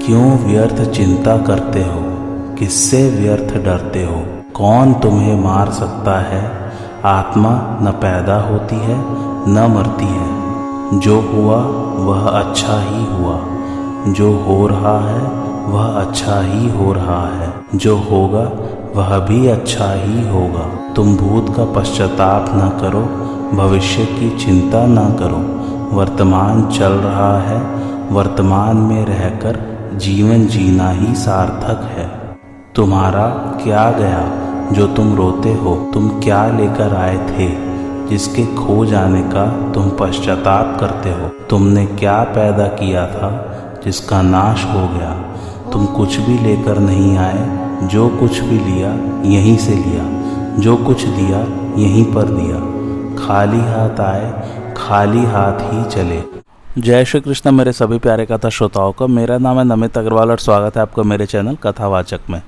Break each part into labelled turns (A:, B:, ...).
A: क्यों व्यर्थ चिंता करते हो, किससे व्यर्थ डरते हो। कौन तुम्हें मार सकता है। आत्मा न पैदा होती है न मरती है। जो हुआ वह अच्छा ही हुआ, जो हो रहा है वह अच्छा ही हो रहा है, जो होगा वह भी अच्छा ही होगा। तुम भूत का पश्चाताप न करो, भविष्य की चिंता न करो। वर्तमान चल रहा है, वर्तमान में रहकर जीवन जीना ही सार्थक है। तुम्हारा क्या गया जो तुम रोते हो। तुम क्या लेकर आए थे जिसके खो जाने का तुम पश्चाताप करते हो। तुमने क्या पैदा किया था जिसका नाश हो गया। तुम कुछ भी लेकर नहीं आए, जो कुछ भी लिया यहीं से लिया, जो कुछ दिया यहीं पर दिया। खाली हाथ आए, खाली हाथ ही चले। जय श्री कृष्ण मेरे सभी प्यारे कथा श्रोताओं का। मेरा नाम है नमित अग्रवाल और स्वागत है आपका मेरे चैनल कथावाचक में।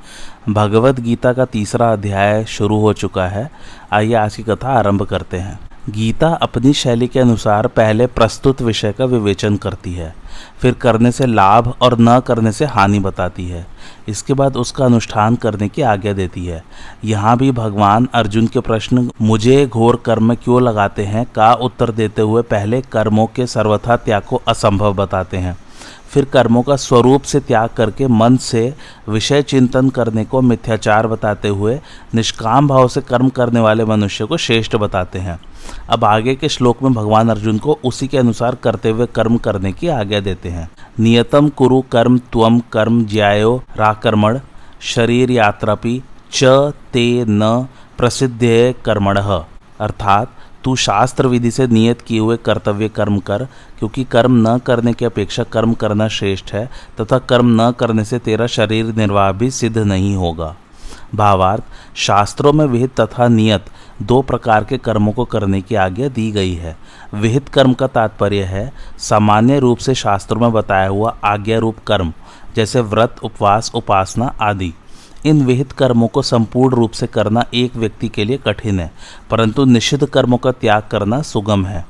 A: भगवत गीता का तीसरा अध्याय शुरू हो चुका है। आइए आज की कथा आरंभ करते हैं। गीता अपनी शैली के अनुसार पहले प्रस्तुत विषय का विवेचन करती है, फिर करने से लाभ और न करने से हानि बताती है। इसके बाद उसका अनुष्ठान करने की आज्ञा देती है। यहाँ भी भगवान अर्जुन के प्रश्न मुझे घोर कर्म में क्यों लगाते हैं का उत्तर देते हुए पहले कर्मों के सर्वथा त्याग को असंभव बताते हैं, फिर कर्मों का स्वरूप से त्याग करके मन से विषय चिंतन करने को मिथ्याचार बताते हुए निष्काम भाव से कर्म करने वाले मनुष्य को श्रेष्ठ बताते हैं। अब आगे के श्लोक में भगवान अर्जुन को उसी के अनुसार करते हुए कर्म करने की आज्ञा देते हैं। नियतम कुरु कर्म त्वम कर्म ज्यायो राकर्मण शरीर यात्रापि च ते न प्रसिद्धे कर्मणः। अर्थात तू शास्त्र विधि से नियत किए हुए कर्तव्य कर्म कर, क्योंकि कर्म न करने की अपेक्षा कर्म करना श्रेष्ठ है तथा कर्म न करने से तेरा शरीर निर्वाह भी सिद्ध नहीं होगा। भावार्थ, शास्त्रों में विहित तथा नियत दो प्रकार के कर्मों को करने की आज्ञा दी गई है। विहित कर्म का तात्पर्य है सामान्य रूप से शास्त्रों में बताया हुआ आज्ञा रूप कर्म, जैसे व्रत, उपवास, उपासना आदि। इन विहित कर्मों को संपूर्ण रूप से करना एक व्यक्ति के लिए कठिन है, परंतु निषिद्ध कर्मों का त्याग करना सुगम है।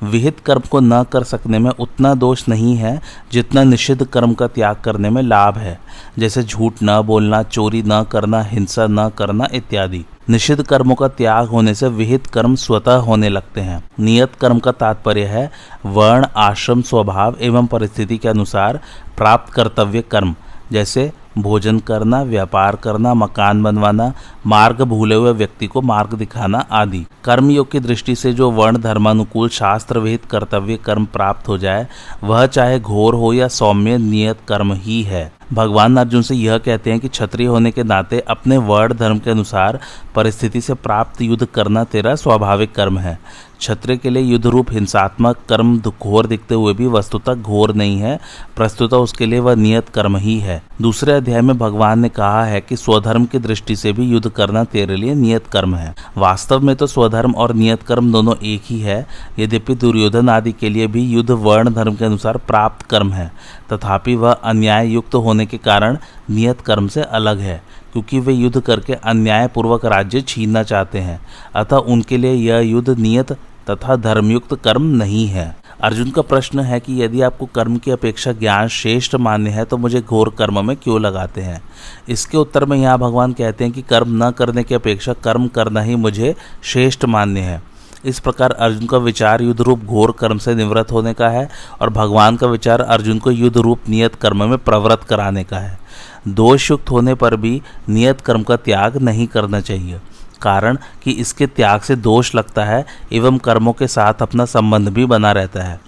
A: विहित कर्म को न कर सकने में उतना दोष नहीं है जितना निषिद्ध कर्म का त्याग करने में लाभ है, जैसे झूठ न बोलना, चोरी न करना, हिंसा न करना इत्यादि। निषिद्ध कर्मों का त्याग होने से विहित कर्म स्वतः होने लगते हैं। नियत कर्म का तात्पर्य है वर्ण, आश्रम, स्वभाव एवं परिस्थिति के अनुसार प्राप्त कर्तव्य कर्म, जैसे भोजन करना, व्यापार करना, मकान बनवाना, मार्ग भूले हुए व्यक्ति को मार्ग दिखाना आदि। कर्मयोग की दृष्टि से जो वर्ण धर्मानुकूल शास्त्र विहित कर्तव्य कर्म प्राप्त हो जाए वह चाहे घोर हो या सौम्य नियत कर्म ही है। भगवान अर्जुन से यह कहते हैं कि क्षत्रिय होने के नाते अपने वर्ण धर्म के अनुसार परिस्थिति से प्राप्त युद्ध करना तेरा स्वाभाविक कर्म है। क्षत्रिय के लिए युद्ध रूप हिंसात्मक कर्म घोर दिखते हुए भी वस्तुतः घोर नहीं है, प्रस्तुतः उसके लिए वह नियत कर्म ही है। दूसरे अध्याय में भगवान ने कहा है कि स्वधर्म की दृष्टि से भी युद्ध करना तेरे लिए नियत कर्म है। वास्तव में तो स्वधर्म और नियत कर्म दोनों एक ही है। यद्यपि दुर्योधन आदि के लिए भी युद्ध वर्ण धर्म के अनुसार प्राप्त कर्म है, तथापि वह अन्याय युक्त होने के कारण नियत कर्म से अलग है, क्योंकि वे युद्ध करके अन्यायपूर्वक राज्य छीनना चाहते हैं। अतः उनके लिए यह युद्ध नियत तथा धर्मयुक्त कर्म नहीं है। अर्जुन का प्रश्न है कि यदि आपको कर्म की अपेक्षा ज्ञान श्रेष्ठ मान्य है तो मुझे घोर कर्म में क्यों लगाते हैं। इसके उत्तर में यहाँ भगवान कहते हैं कि कर्म न करने की अपेक्षा कर्म करना ही मुझे श्रेष्ठ मान्य है। इस प्रकार अर्जुन का विचार युद्ध रूप घोर कर्म से निवृत्त होने का है और भगवान का विचार अर्जुन को युद्ध रूप नियत कर्म में प्रवृत्त कराने का है। दोषयुक्त होने पर भी नियत कर्म का त्याग नहीं करना चाहिए, कारण कि इसके त्याग से दोष लगता है एवं कर्मों के साथ अपना संबंध भी बना रहता है।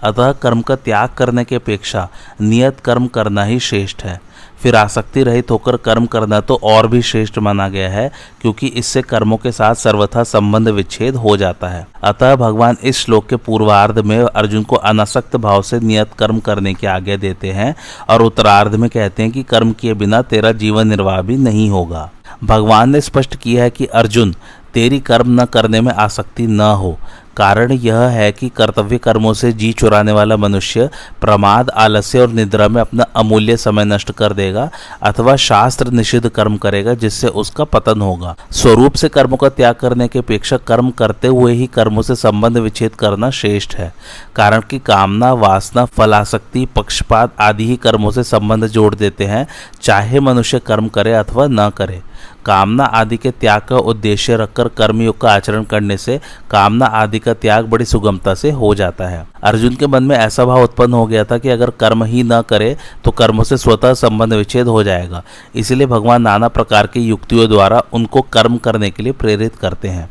A: अतः कर्म का त्याग करने की अपेक्षा नियत कर्म करना ही श्रेष्ठ है। फिर आसक्ति रहित होकर कर्म करना तो और भी श्रेष्ठ माना गया है, क्योंकि इससे कर्मों के साथ सर्वथा संबंध विच्छेद हो जाता है। अतः भगवान इस श्लोक के पूर्वार्ध में अर्जुन को अनासक्त भाव से नियत कर्म करने की आज्ञा देते हैं और उत्तरार्ध में कहते हैं कि कर्म किए बिना तेरा जीवन निर्वाह भी नहीं होगा। भगवान ने स्पष्ट किया है कि अर्जुन, तेरी कर्म न करने में आसक्ति न हो, कारण यह है कि कर्तव्य कर्मों से जी चुराने वाला मनुष्य प्रमाद, आलस्य और निद्रा में अपना अमूल्य समय नष्ट कर देगा अथवा शास्त्र निषिद्ध कर्म करेगा, जिससे उसका पतन होगा। स्वरूप से कर्मों का त्याग करने की अपेक्षा कर्म करते हुए ही कर्मों से संबंध विच्छेद करना श्रेष्ठ है। कारण कि कामना, वासना, फलासक्ति, पक्षपात आदि ही कर्मों से संबंध जोड़ देते हैं, चाहे मनुष्य कर्म करे अथवा न करे। कामना आदि के त्याग का उद्देश्य रखकर कर्मयोग का आचरण करने से कामना आदि का त्याग बड़ी सुगमता से हो जाता है। अर्जुन के मन में ऐसा भाव उत्पन्न हो गया था कि अगर कर्म ही न करे तो कर्मों से स्वतः संबंध विच्छेद हो जाएगा। इसलिए भगवान नाना प्रकार की युक्तियों द्वारा उनको कर्म करने के लिए प्रेरित करते हैं।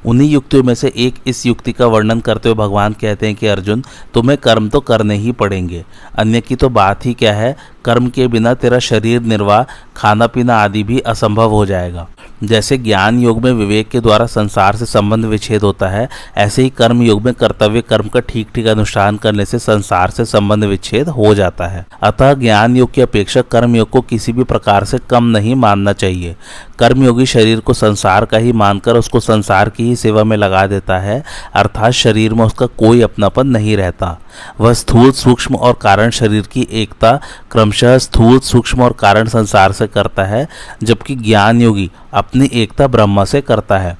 A: उन्हीं युक्तियों में से एक इस युक्ति का वर्णन करते हुए भगवान कहते हैं कि अर्जुन, तुम्हें कर्म तो करने ही पड़ेंगे, अन्य की तो बात ही क्या है। कर्म के बिना तेरा शरीर निर्वाह, खाना पीना आदि भी असंभव हो जाएगा। जैसे ज्ञान योग में विवेक के द्वारा संसार से संबंध विच्छेद होता है, ऐसे ही कर्म योग में कर्तव्य कर्म का ठीक ठीक अनुष्ठान करने से संसार से संबंध विच्छेद हो जाता है। अतः ज्ञान योग की अपेक्षा कर्म योग को किसी भी प्रकार से कम नहीं मानना चाहिए। कर्मयोगी शरीर को संसार का ही मानकर उसको संसार की ही सेवा में लगा देता है, अर्थात शरीर में उसका कोई अपनापन नहीं रहता। वह स्थूल, सूक्ष्म और कारण शरीर की एकता क्रमशः स्थूल, सूक्ष्म और कारण संसार से करता है, जबकि ज्ञान योगी अपनी एकता ब्रह्म से करता है।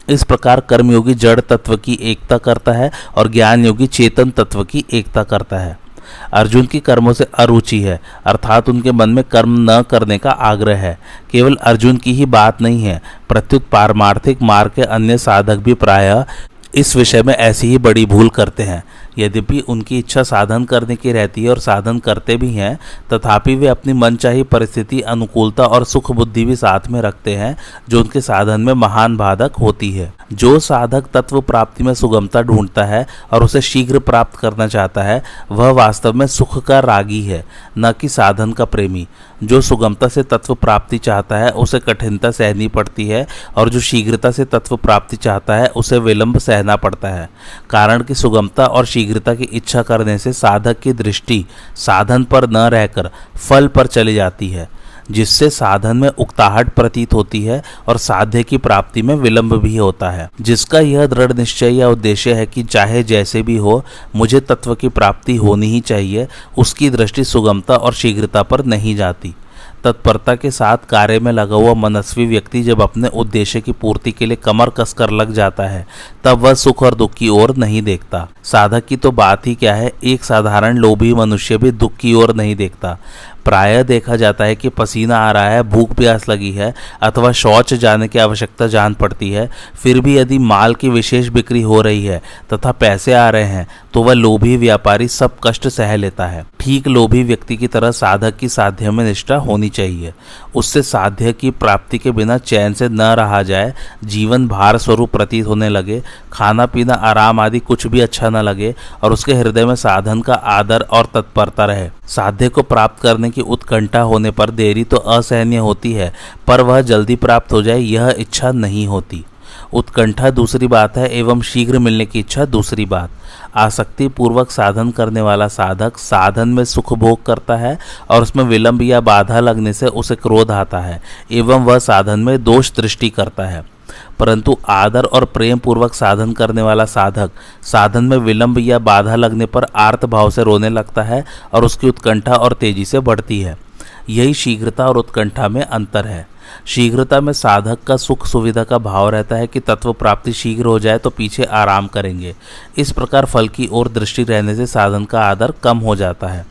A: इस प्रकार कर्मयोगी जड़ तत्व की एकता करता है और ज्ञान योगी चेतन तत्व की एकता करता है। अर्जुन की कर्मों से अरुचि है, अर्थात उनके मन में कर्म न करने का आग्रह है। केवल अर्जुन की ही बात नहीं है, प्रत्युत पारमार्थिक मार्ग के अन्य साधक भी प्रायः इस विषय में ऐसी ही बड़ी भूल करते हैं। यद्यपि उनकी इच्छा साधन करने की रहती है और साधन करते भी हैं, तथापि वे अपनी मनचाही परिस्थिति, अनुकूलता और सुख बुद्धि भी साथ में रखते हैं, जो उनके साधन में महान बाधक होती है। जो साधक तत्व प्राप्ति में सुगमता ढूंढता है और उसे शीघ्र प्राप्त करना चाहता है, वह वास्तव में सुख का रागी है, न कि साधन का प्रेमी। जो सुगमता से तत्व प्राप्ति चाहता है उसे कठिनता सहनी पड़ती है, और जो शीघ्रता से तत्व प्राप्ति चाहता है उसे विलंब सहना पड़ता है। कारण कि सुगमता और शीघ्रता की इच्छा करने से साधक की दृष्टि साधन पर न रहकर फल पर चली जाती है, जिससे साधन में उकताहट प्रतीत होती है और साध्य की प्राप्ति में विलंब भी होता है। जिसका यह दृढ़ निश्चय या उद्देश्य है कि चाहे जैसे भी हो मुझे तत्व की प्राप्ति होनी ही चाहिए, उसकी दृष्टि सुगमता और शीघ्रता पर नहीं जाती। तत्परता के साथ कार्य में लगा हुआ मनस्वी व्यक्ति जब अपने उद्देश्य की पूर्ति के लिए कमर कसकर लग जाता है, तब वह सुख और दुख की ओर नहीं देखता। साधक की तो बात ही क्या है, एक साधारण लोभी मनुष्य भी दुख की ओर नहीं देखता। प्रायः देखा जाता है कि पसीना आ रहा है, भूख प्यास लगी है अथवा शौच जाने की आवश्यकता जान पड़ती है, फिर भी यदि माल की विशेष बिक्री हो रही है तथा पैसे आ रहे हैं तो वह लोभी व्यापारी सब कष्ट सह लेता है। ठीक लोभी व्यक्ति की तरह साधक की साध्य में निष्ठा होनी चाहिए। उससे साध्य की प्राप्ति के बिना चैन से न रहा जाए, जीवन भार स्वरूप प्रतीत होने लगे, खाना पीना आराम आदि कुछ भी अच्छा न लगे और उसके हृदय में साधन का आदर और तत्परता रहे। साध्य को प्राप्त करने की उत्कंठा होने पर देरी तो असहनीय होती है, पर वह जल्दी प्राप्त हो जाए यह इच्छा नहीं होती। उत्कंठा दूसरी बात है एवं शीघ्र मिलने की इच्छा दूसरी बात। आसक्ति पूर्वक साधन करने वाला साधक साधन में सुख भोग करता है और उसमें विलंब या बाधा लगने से उसे क्रोध आता है एवं वह साधन में दोष दृष्टि करता है। परंतु आदर और प्रेम पूर्वक साधन करने वाला साधक साधन में विलंब या बाधा लगने पर आर्त भाव से रोने लगता है और उसकी उत्कंठा और तेजी से बढ़ती है। यही शीघ्रता और उत्कंठा में अंतर है। शीघ्रता में साधक का सुख सुविधा का भाव रहता है कि तत्व प्राप्ति शीघ्र हो जाए तो पीछे आराम करेंगे। इस प्रकार फल की ओर दृष्टि रहने से साधन का आदर कम हो जाता है।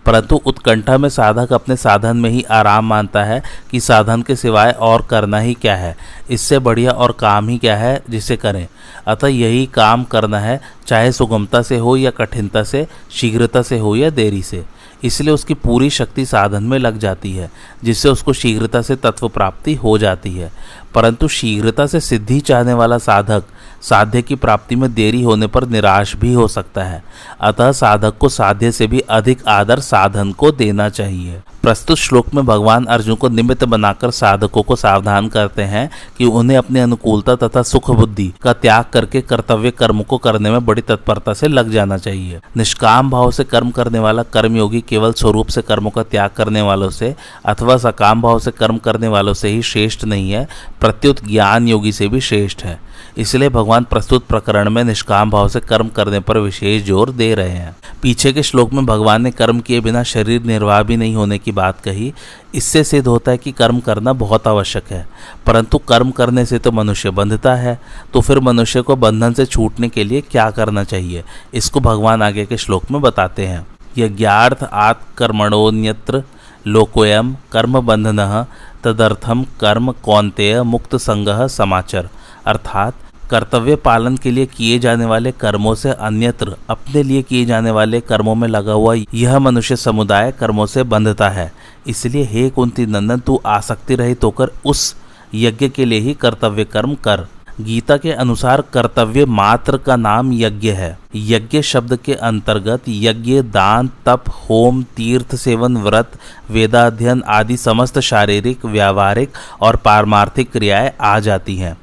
A: परंतु उत्कंठा में साधक अपने साधन में ही आराम मानता है कि साधन के सिवाय और करना ही क्या है, इससे बढ़िया और काम ही क्या है जिसे करें। अतः यही काम करना है, चाहे सुगमता से हो या कठिनता से, शीघ्रता से हो या देरी से। इसलिए उसकी पूरी शक्ति साधन में लग जाती है, जिससे उसको शीघ्रता से तत्व प्राप्ति हो जाती है। परंतु शीघ्रता से सिद्धि चाहने वाला साधक साध्य की प्राप्ति में देरी होने पर निराश भी हो सकता है। अतः साधक को साध्य से भी अधिक आदर साधन को देना चाहिए। प्रस्तुत श्लोक में भगवान अर्जुन को निमित्त बनाकर साधकों को सावधान करते हैं कि उन्हें अपनी अनुकूलता तथा सुख बुद्धि का त्याग करके कर्तव्य कर्म को करने में बड़ी तत्परता से लग जाना चाहिए। निष्काम भाव से कर्म करने वाला कर्मयोगी केवल स्वरूप से कर्मों का त्याग करने वालों से अथवा सकाम भाव से कर्म करने वालों से ही श्रेष्ठ नहीं है, प्रत्युत ज्ञान योगी से भी श्रेष्ठ है। इसलिए भगवान प्रस्तुत प्रकरण में निष्काम भाव से कर्म करने पर विशेष जोर दे रहे हैं। पीछे के श्लोक में भगवान ने कर्म किए बिना शरीर निर्वाह भी नहीं होने की बात कही। इससे सिद्ध होता है कि कर्म करना बहुत आवश्यक है, परंतु कर्म करने से तो मनुष्य बंधता है, तो फिर मनुष्य को बंधन से छूटने के लिए क्या करना चाहिए, इसको भगवान आगे के श्लोक में बताते हैं। यज्ञार्थ आत्कर्मणोन्यत्र लोकोयम कर्म बंधनः तदर्थम कर्म कौन्तेय मुक्त संगः समाचर। अर्थात कर्तव्य पालन के लिए किए जाने वाले कर्मों से अन्यत्र अपने लिए किए जाने वाले कर्मों में लगा हुआ यह मनुष्य समुदाय कर्मों से बंधता है। इसलिए हे कुंती नंदन, तू आसक्ति रहित होकर उस यज्ञ के लिए ही कर्तव्य कर्म कर। गीता के अनुसार कर्तव्य मात्र का नाम यज्ञ है। यज्ञ शब्द के अंतर्गत यज्ञ, दान, तप, होम, तीर्थ सेवन, व्रत, वेदाध्ययन आदि समस्त शारीरिक, व्यावहारिक और पारमार्थिक क्रियाएं आ जाती हैं।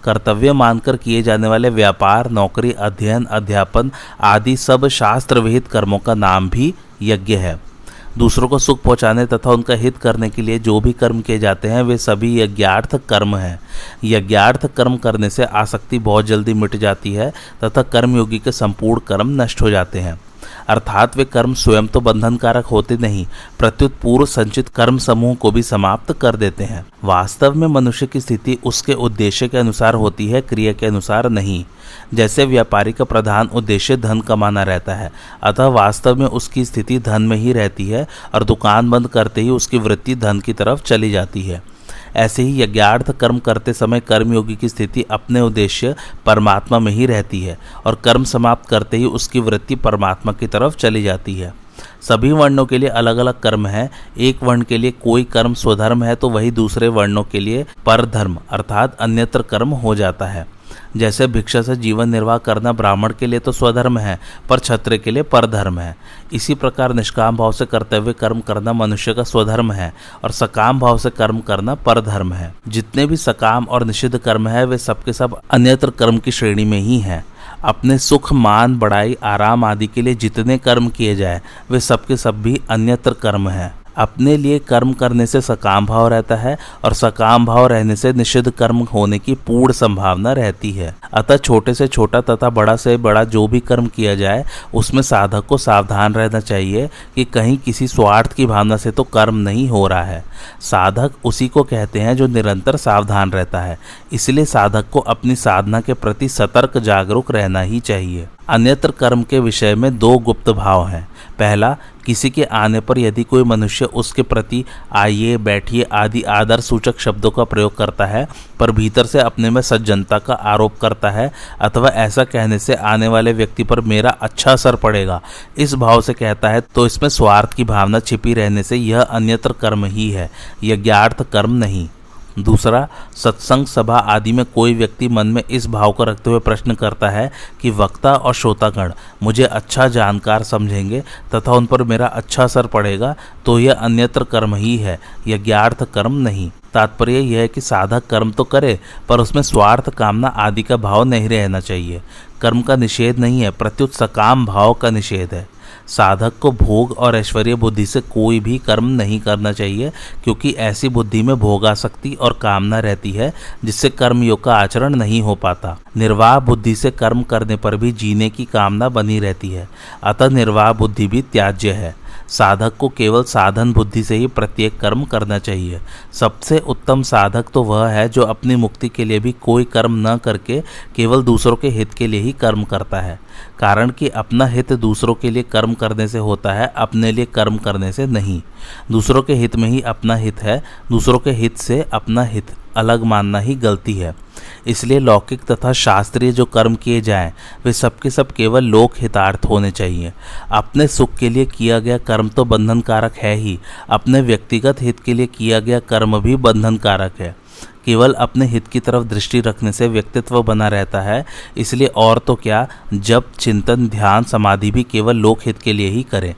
A: कर्तव्य मानकर किए जाने वाले व्यापार, नौकरी, अध्ययन, अध्यापन आदि सब शास्त्र विहित कर्मों का नाम भी यज्ञ है। दूसरों को सुख पहुंचाने तथा उनका हित करने के लिए जो भी कर्म किए जाते हैं वे सभी यज्ञार्थ कर्म हैं। यज्ञार्थ कर्म करने से आसक्ति बहुत जल्दी मिट जाती है तथा कर्मयोगी के संपूर्ण कर्म नष्ट हो जाते हैं। अर्थात वे कर्म स्वयं तो बंधनकारक होते नहीं, प्रत्युत पूर्व संचित कर्म समूह को भी समाप्त कर देते हैं। वास्तव में मनुष्य की स्थिति उसके उद्देश्य के अनुसार होती है, क्रिया के अनुसार नहीं। जैसे व्यापारी का प्रधान उद्देश्य धन कमाना रहता है, अतः वास्तव में उसकी स्थिति धन में ही रहती है और दुकान बंद करते ही उसकी वृत्ति धन की तरफ चली जाती है। ऐसे ही यज्ञार्थ कर्म करते समय कर्मयोगी की स्थिति अपने उद्देश्य परमात्मा में ही रहती है और कर्म समाप्त करते ही उसकी वृत्ति परमात्मा की तरफ चली जाती है। सभी वर्णों के लिए अलग अलग कर्म है। एक वर्ण के लिए कोई कर्म स्वधर्म है तो वही दूसरे वर्णों के लिए परधर्म अर्थात अन्यत्र कर्म हो जाता है। जैसे भिक्षा से जीवन निर्वाह करना ब्राह्मण के लिए तो स्वधर्म है पर क्षत्रिय के लिए परधर्म है। इसी प्रकार निष्काम भाव से कर्तव्य कर्म करना मनुष्य का स्वधर्म है और सकाम भाव से कर्म करना परधर्म है। जितने भी सकाम और निषिद्ध कर्म है वे सबके सब अन्यत्र कर्म की श्रेणी में ही हैं। अपने सुख, मान, बड़ाई, आराम आदि के लिए जितने कर्म किए जाए वे सबके सब भी अन्यत्र कर्म हैं। अपने लिए कर्म करने से सकाम भाव रहता है और सकाम भाव रहने से निषिद्ध कर्म होने की पूर्ण संभावना रहती है। अतः छोटे से छोटा तथा बड़ा से बड़ा जो भी कर्म किया जाए उसमें साधक को सावधान रहना चाहिए कि कहीं किसी स्वार्थ की भावना से तो कर्म नहीं हो रहा है। साधक उसी को कहते हैं जो निरंतर सावधान रहता है। इसलिए साधक को अपनी साधना के प्रति सतर्क जागरूक रहना ही चाहिए। अन्यत्र कर्म के विषय में दो गुप्त भाव हैं। पहला, किसी के आने पर यदि कोई मनुष्य उसके प्रति आइए, बैठिए आदि आदर सूचक शब्दों का प्रयोग करता है पर भीतर से अपने में सज्जनता का आरोप करता है अथवा ऐसा कहने से आने वाले व्यक्ति पर मेरा अच्छा असर पड़ेगा इस भाव से कहता है तो इसमें स्वार्थ की भावना छिपी रहने से यह अन्यत्र कर्म ही है, यज्ञार्थ कर्म नहीं। दूसरा, सत्संग सभा आदि में कोई व्यक्ति मन में इस भाव को रखते हुए प्रश्न करता है कि वक्ता और श्रोतागण मुझे अच्छा जानकार समझेंगे तथा उन पर मेरा अच्छा असर पड़ेगा तो यह अन्यत्र कर्म ही है, यज्ञार्थ कर्म नहीं। तात्पर्य यह है कि साधक कर्म तो करे पर उसमें स्वार्थ, कामना आदि का भाव नहीं रहना चाहिए। कर्म का निषेध नहीं है, प्रत्युत सकाम भाव का निषेध है। साधक को भोग और ऐश्वर्य बुद्धि से कोई भी कर्म नहीं करना चाहिए क्योंकि ऐसी बुद्धि में भोगासक्ति और कामना रहती है जिससे कर्मयोग का आचरण नहीं हो पाता। निर्वाह बुद्धि से कर्म करने पर भी जीने की कामना बनी रहती है, अतः निर्वाह बुद्धि भी त्याज्य है। साधक को केवल साधन बुद्धि से ही प्रत्येक कर्म करना चाहिए। सबसे उत्तम साधक तो वह है जो अपनी मुक्ति के लिए भी कोई कर्म न करके केवल दूसरों के हित के लिए ही कर्म करता है। कारण कि अपना हित दूसरों के लिए कर्म करने से होता है, अपने लिए कर्म करने से नहीं। दूसरों के हित में ही अपना हित है, दूसरों के हित से अपना हित अलग मानना ही गलती है। इसलिए लौकिक तथा शास्त्रीय जो कर्म किए जाएं वे सबके सब केवल लोक हितार्थ होने चाहिए। अपने सुख के लिए किया गया कर्म तो बंधनकारक है ही, अपने व्यक्तिगत हित के लिए किया गया कर्म भी बंधनकारक है। केवल अपने हित की तरफ दृष्टि रखने से व्यक्तित्व बना रहता है। इसलिए और तो क्या, जप, चिंतन, ध्यान, समाधि भी केवल लोक हित के लिए ही करें।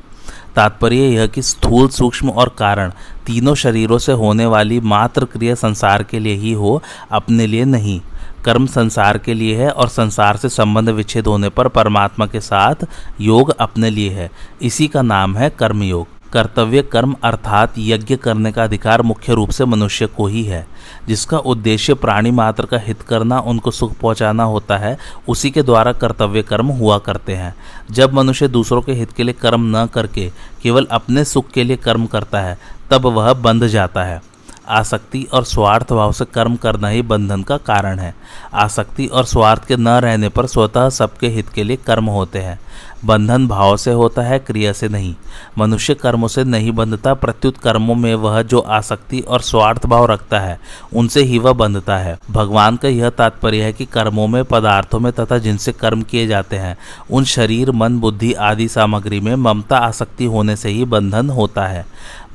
A: तात्पर्य यह कि स्थूल, सूक्ष्म और कारण तीनों शरीरों से होने वाली मात्र क्रिया संसार के लिए ही हो, अपने लिए नहीं। कर्म संसार के लिए है और संसार से संबंध विच्छेद होने पर परमात्मा के साथ योग अपने लिए है। इसी का नाम है कर्मयोग। कर्तव्य कर्म अर्थात यज्ञ करने का अधिकार मुख्य रूप से मनुष्य को ही है, जिसका उद्देश्य प्राणी मात्र का हित करना, उनको सुख पहुंचाना होता है। उसी के द्वारा कर्तव्य कर्म हुआ करते हैं। जब मनुष्य दूसरों के हित के लिए कर्म न करके केवल अपने सुख के लिए कर्म करता है, तब वह बंध जाता है। आसक्ति और स्वार्थ भाव से कर्म करना ही बंधन का कारण है। आसक्ति और स्वार्थ के न रहने पर स्वतः सबके हित के लिए कर्म होते हैं। बंधन भाव से होता है, क्रिया से नहीं। मनुष्य कर्मों से नहीं बंधता, प्रत्युत कर्मों में वह जो आसक्ति और स्वार्थ भाव रखता है, उनसे ही वह बंधता है। भगवान का यह तात्पर्य है कि कर्मों में, पदार्थों में तथा जिनसे कर्म किए जाते हैं, उन शरीर, मन, बुद्धि आदि सामग्री में ममता आसक्ति होने से ही बंधन होता है।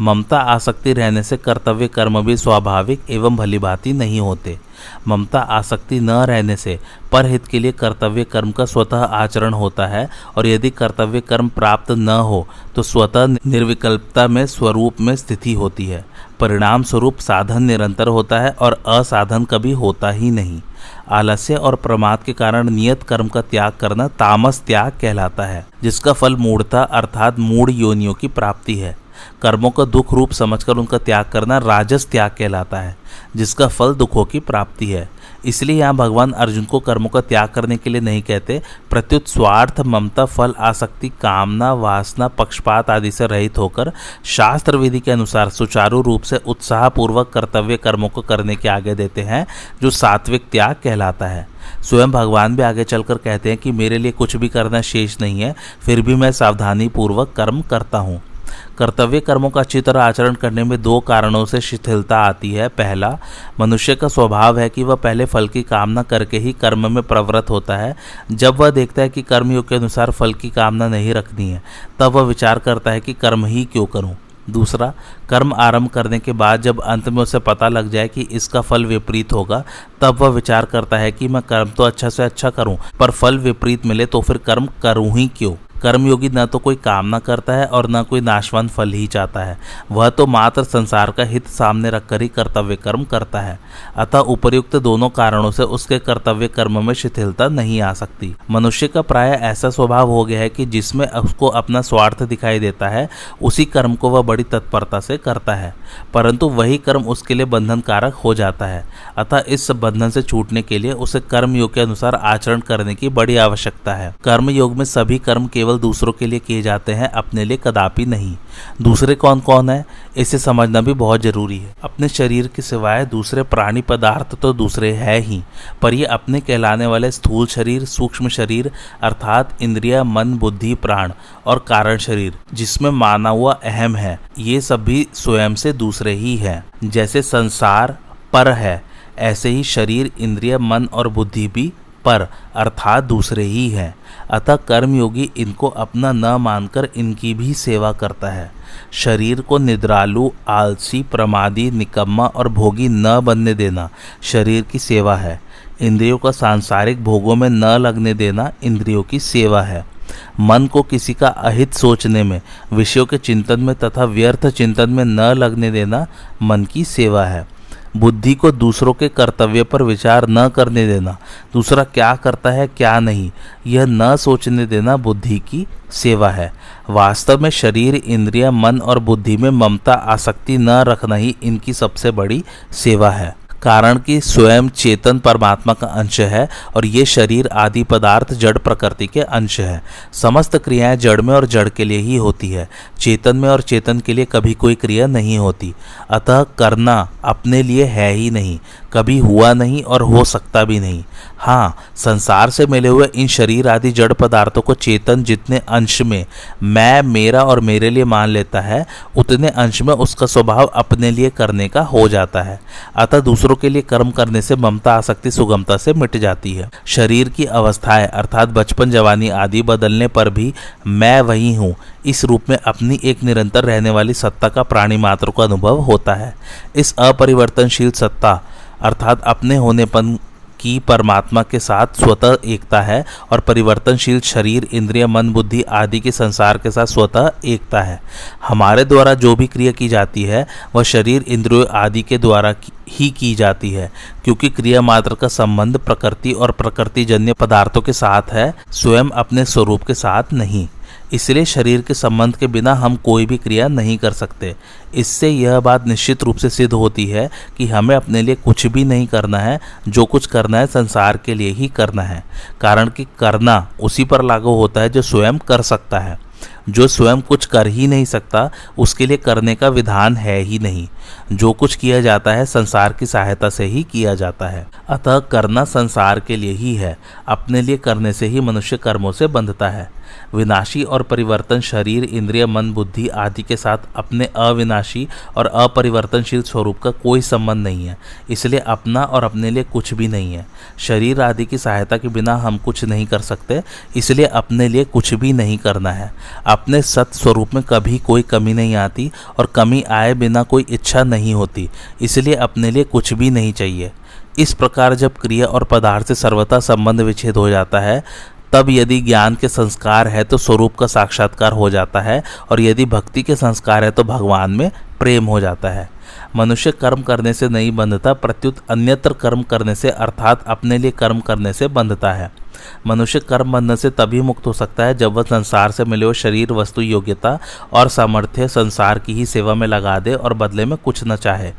A: ममता आसक्ति रहने से कर्तव्य कर्म भी स्वाभाविक एवं भलीभांति नहीं होते। ममता आसक्ति न रहने से परहित के लिए कर्तव्य कर्म का स्वतः आचरण होता है, और यदि कर्तव्य कर्म प्राप्त न हो तो स्वतः निर्विकल्पता में स्वरूप में स्थिति होती है। परिणाम स्वरूप साधन निरंतर होता है और असाधन कभी होता ही नहीं। आलस्य और प्रमाद के कारण नियत कर्म का त्याग करना तामस त्याग कहलाता है, जिसका फल मूढ़ता अर्थात मूढ़ योनियों की प्राप्ति है। कर्मों का दुख रूप समझकर उनका त्याग करना राजस त्याग कहलाता है, जिसका फल दुखों की प्राप्ति है। इसलिए यहाँ भगवान अर्जुन को कर्मों का त्याग करने के लिए नहीं कहते, प्रत्युत स्वार्थ, ममता, फल आसक्ति, कामना, वासना, पक्षपात आदि से रहित होकर शास्त्र विधि के अनुसार सुचारू रूप से उत्साहपूर्वक कर्तव्य कर्मों को करने के आगे देते हैं, जो सात्विक त्याग कहलाता है। स्वयं भगवान भी आगे चलकर कहते हैं कि मेरे लिए कुछ भी करना शेष नहीं है, फिर भी मैं सावधानी पूर्वक कर्म करता हूँ। कर्तव्य कर्मों का अच्छी तरह आचरण करने में दो कारणों से शिथिलता आती है। पहला, मनुष्य का स्वभाव है कि वह पहले फल की कामना करके ही कर्म में प्रवृत्त होता है। जब वह देखता है कि कर्मयोग के अनुसार फल की कामना नहीं रखनी है, तब वह विचार करता है कि कर्म ही क्यों करूं। दूसरा, कर्म आरंभ करने के बाद जब अंत में उसे पता लग जाए कि इसका फल विपरीत होगा, तब वह विचार करता है कि मैं कर्म तो अच्छा से अच्छा करूं, पर फल विपरीत मिले तो फिर कर्म करूं ही क्यों। कर्मयोगी न तो कोई कामना करता है और न कोई नाशवान फल ही चाहता है, वह तो मात्र संसार का हित सामने रखकर ही कर्तव्य कर्म करता है। अतः उपर्युक्त दोनों कारणों से उसके कर्तव्य कर्म में शिथिलता नहीं आ सकती। मनुष्य का प्राय ऐसा स्वभाव हो गया है कि जिसमें उसको अपना स्वार्थ दिखाई देता है, उसी कर्म को वह बड़ी तत्परता से करता है, परंतु वही कर्म उसके लिए बंधन कारक हो जाता है। अतः इस बंधन से छूटने के लिए उसे कर्मयोग के अनुसार आचरण करने की बड़ी आवश्यकता है। कर्मयोग में सभी कर्म केवल दूसरों के लिए किए जाते हैं, अपने लिए कदापि नहीं। दूसरे कौन कौन है, इसे समझना भी बहुत जरूरी है। अपने शरीर के सिवाय दूसरे प्राणी पदार्थ तो दूसरे है ही, पर ये अपने कहलाने वाले स्थूल शरीर, सूक्ष्म शरीर अर्थात इंद्रिय, मन, बुद्धि, प्राण और कारण शरीर, जिसमें माना हुआ अहम है, ये सभी स्वयं से दूसरे ही हैं। जैसे संसार पर है, ऐसे ही शरीर, इंद्रिय, मन और बुद्धि भी पर अर्थात दूसरे ही हैं। अतः कर्मयोगी इनको अपना न मानकर इनकी भी सेवा करता है। शरीर को निद्रालु, आलसी, प्रमादी, निकम्मा और भोगी न बनने देना शरीर की सेवा है। इंद्रियों का सांसारिक भोगों में न लगने देना इंद्रियों की सेवा है। मन को किसी का अहित सोचने में, विषयों के चिंतन में तथा व्यर्थ चिंतन में न लगने देना मन की सेवा है। बुद्धि को दूसरों के कर्तव्य पर विचार न करने देना, दूसरा क्या करता है क्या नहीं, यह न सोचने देना बुद्धि की सेवा है। वास्तव में शरीर, इंद्रिय, मन और बुद्धि में ममता आसक्ति न रखना ही इनकी सबसे बड़ी सेवा है। कारण कि स्वयं चेतन परमात्मा का अंश है और ये शरीर आदि पदार्थ जड़ प्रकृति के अंश है। समस्त क्रियाएं जड़ में और जड़ के लिए ही होती है, चेतन में और चेतन के लिए कभी कोई क्रिया नहीं होती। अतः करना अपने लिए है ही नहीं, कभी हुआ नहीं और हो सकता भी नहीं। हाँ, संसार से मिले हुए इन शरीर आदि जड़ पदार्थों को चेतन जितने अंश में मैं, मेरा और मेरे लिए मान लेता है, उतने अंश में उसका स्वभाव अपने लिए करने का हो जाता है। अतः दूसरों के लिए कर्म करने से ममता आसक्ति सुगमता से मिट जाती है। शरीर की अवस्थाएं अर्थात बचपन, जवानी आदि बदलने पर भी मैं वही हूँ, इस रूप में अपनी एक निरंतर रहने वाली सत्ता का प्राणी मात्र को अनुभव होता है। इस अपरिवर्तनशील सत्ता अर्थात अपने होनेपन की परमात्मा के साथ स्वतः एकता है और परिवर्तनशील शरीर, इंद्रिय, मन, बुद्धि आदि के संसार के साथ स्वतः एकता है। हमारे द्वारा जो भी क्रिया की जाती है वह शरीर, इंद्रियों आदि के द्वारा ही की जाती है, क्योंकि क्रिया मात्र का संबंध प्रकृति और प्रकृतिजन्य पदार्थों के साथ है, स्वयं अपने स्वरूप के साथ नहीं। इसलिए शरीर के संबंध के बिना हम कोई भी क्रिया नहीं कर सकते। इससे यह बात निश्चित रूप से सिद्ध होती है कि हमें अपने लिए कुछ भी नहीं करना है, जो कुछ करना है संसार के लिए ही करना है। कारण कि करना उसी पर लागू होता है जो स्वयं कर सकता है। जो स्वयं कुछ कर ही नहीं सकता उसके लिए करने का विधान है ही नहीं। जो कुछ किया जाता है संसार की सहायता से ही किया जाता है। अतः करना संसार के लिए ही है। अपने लिए करने से ही मनुष्य कर्मों से बंधता है। विनाशी और परिवर्तन शरीर, इंद्रिय, मन, बुद्धि आदि के साथ अपने अविनाशी और अपरिवर्तनशील स्वरूप का कोई संबंध नहीं है। इसलिए अपना और अपने लिए कुछ भी नहीं है। शरीर आदि की सहायता के बिना हम कुछ नहीं कर सकते, इसलिए अपने लिए कुछ भी नहीं करना है। अपने सत स्वरूप में कभी कोई कमी नहीं आती और कमी आए बिना कोई इच्छा नहीं होती, इसलिए अपने लिए कुछ भी नहीं चाहिए। इस प्रकार जब क्रिया और पदार्थ से सर्वथा संबंध विच्छेद हो जाता है, तब यदि ज्ञान के संस्कार है तो स्वरूप का साक्षात्कार हो जाता है, और यदि भक्ति के संस्कार है तो भगवान में प्रेम हो जाता है। मनुष्य कर्म करने से नहीं बंधता, प्रत्युत अन्यत्र कर्म करने से अर्थात अपने लिए कर्म करने से बंधता है। मनुष्य कर्म बंधन से तभी मुक्त हो सकता है जब वह संसार से मिले हुए शरीर, वस्तु, योग्यता और सामर्थ्य संसार की ही सेवा में लगा दे और बदले में कुछ न चाहे।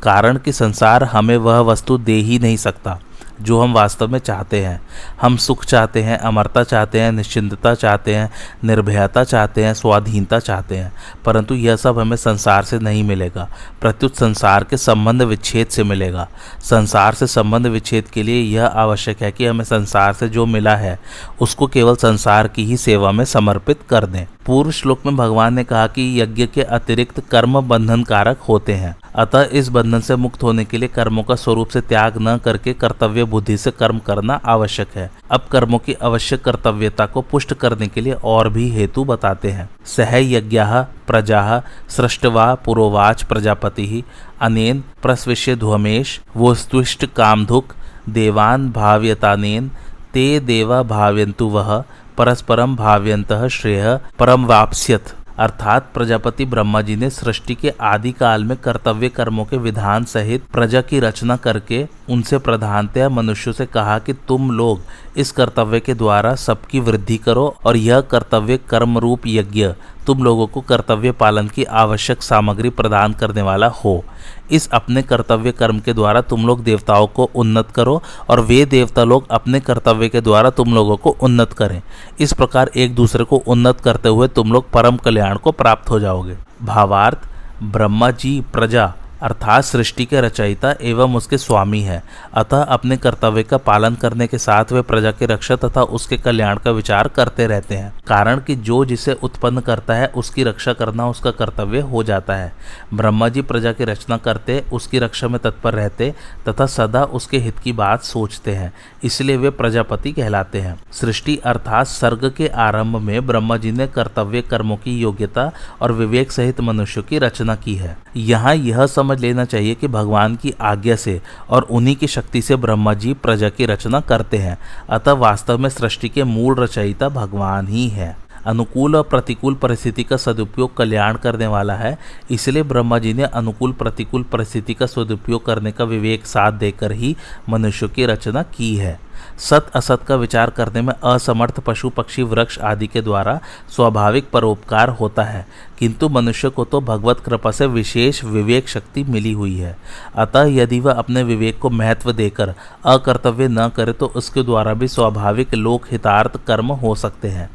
A: कारण कि संसार हमें वह वस्तु दे ही नहीं सकता जो हम वास्तव में चाहते हैं। हम सुख चाहते हैं, अमरता चाहते हैं, निश्चिंतता चाहते हैं, निर्भयता चाहते हैं, स्वाधीनता चाहते हैं, परंतु यह सब हमें संसार से नहीं मिलेगा, प्रत्युत संसार के संबंध विच्छेद से मिलेगा। संसार से संबंध विच्छेद के लिए यह आवश्यक है कि हमें संसार से जो मिला है उसको केवल संसार की ही सेवा में समर्पित कर दें। पूर्व श्लोक में भगवान ने कहा कि यज्ञ के अतिरिक्त कर्म बंधन कारक होते हैं। अतः इस बंधन से मुक्त होने के लिए कर्मों का स्वरूप से त्याग न करके कर्तव्य बुद्धि से कर्म करना आवश्यक है। अब कर्मों की आवश्यक कर्तव्यता को पुष्ट करने के लिए और भी हेतु बताते हैं। सह यज्ञाः प्रजाः सृष्टवा पुरोवाच प्रजापतिः अनेन प्रस्विष्य ध्वमेश वोस्तुष्ट कामधुक् देवान् भाव्यतानेन ते देवा भाव्यन्तु वह परस्परम भाव्यन्तः श्रेयः परम वाप्स्यथ। अर्थात प्रजापति ब्रह्मा जी ने सृष्टि के आदि काल में कर्तव्य कर्मों के विधान सहित प्रजा की रचना करके उनसे प्रधानतया मनुष्यों से कहा कि तुम लोग इस कर्तव्य के द्वारा सबकी वृद्धि करो, और यह कर्तव्य कर्म रूप यज्ञ तुम लोगों को कर्तव्य पालन की आवश्यक सामग्री प्रदान करने वाला हो। इस अपने कर्तव्य कर्म के द्वारा तुम लोग देवताओं को उन्नत करो, और वे देवता लोग अपने कर्तव्य के द्वारा तुम लोगों को उन्नत करें। इस प्रकार एक दूसरे को उन्नत करते हुए तुम लोग परम कल्याण को प्राप्त हो जाओगे। भावार्थ, ब्रह्मा जी प्रजा अर्थात सृष्टि के रचयिता एवं उसके स्वामी है। अतः अपने कर्तव्य का पालन करने के साथ वे प्रजा के रक्षा तथा उसके कल्याण का विचार करते रहते हैं। कारण कि जो जिसे उत्पन्न करता है उसकी रक्षा करना उसका कर्तव्य हो जाता है। ब्रह्मा जी प्रजा की रचना करते, उसकी रक्षा में तत्पर रहते तथा सदा उसके हित की बात सोचते हैं, इसलिए वे प्रजापति कहलाते हैं। सृष्टि अर्थात सर्ग के आरंभ में ब्रह्मा जी ने कर्तव्य कर्मों की योग्यता और विवेक सहित मनुष्यों की रचना की है। यहाँ यह समझ लेना चाहिए कि भगवान की आज्ञा से और उन्हीं की शक्ति से ब्रह्मा जी प्रजा की रचना करते हैं। अतः वास्तव में सृष्टि के मूल रचयिता भगवान ही है। अनुकूल और प्रतिकूल परिस्थिति का सदुपयोग कल्याण करने वाला है, इसलिए ब्रह्मा जी ने अनुकूल प्रतिकूल परिस्थिति का सदुपयोग करने का विवेक साथ देकर ही मनुष्यों की रचना की है। सत असत का विचार करने में असमर्थ पशु पक्षी वृक्ष आदि के द्वारा स्वाभाविक परोपकार होता है, किंतु मनुष्य को तो भगवत कृपा से विशेष विवेक शक्ति मिली हुई है। अतः यदि वह अपने विवेक को महत्व देकर अकर्तव्य न करे तो उसके द्वारा भी स्वाभाविक लोक हितार्थ कर्म हो सकते हैं।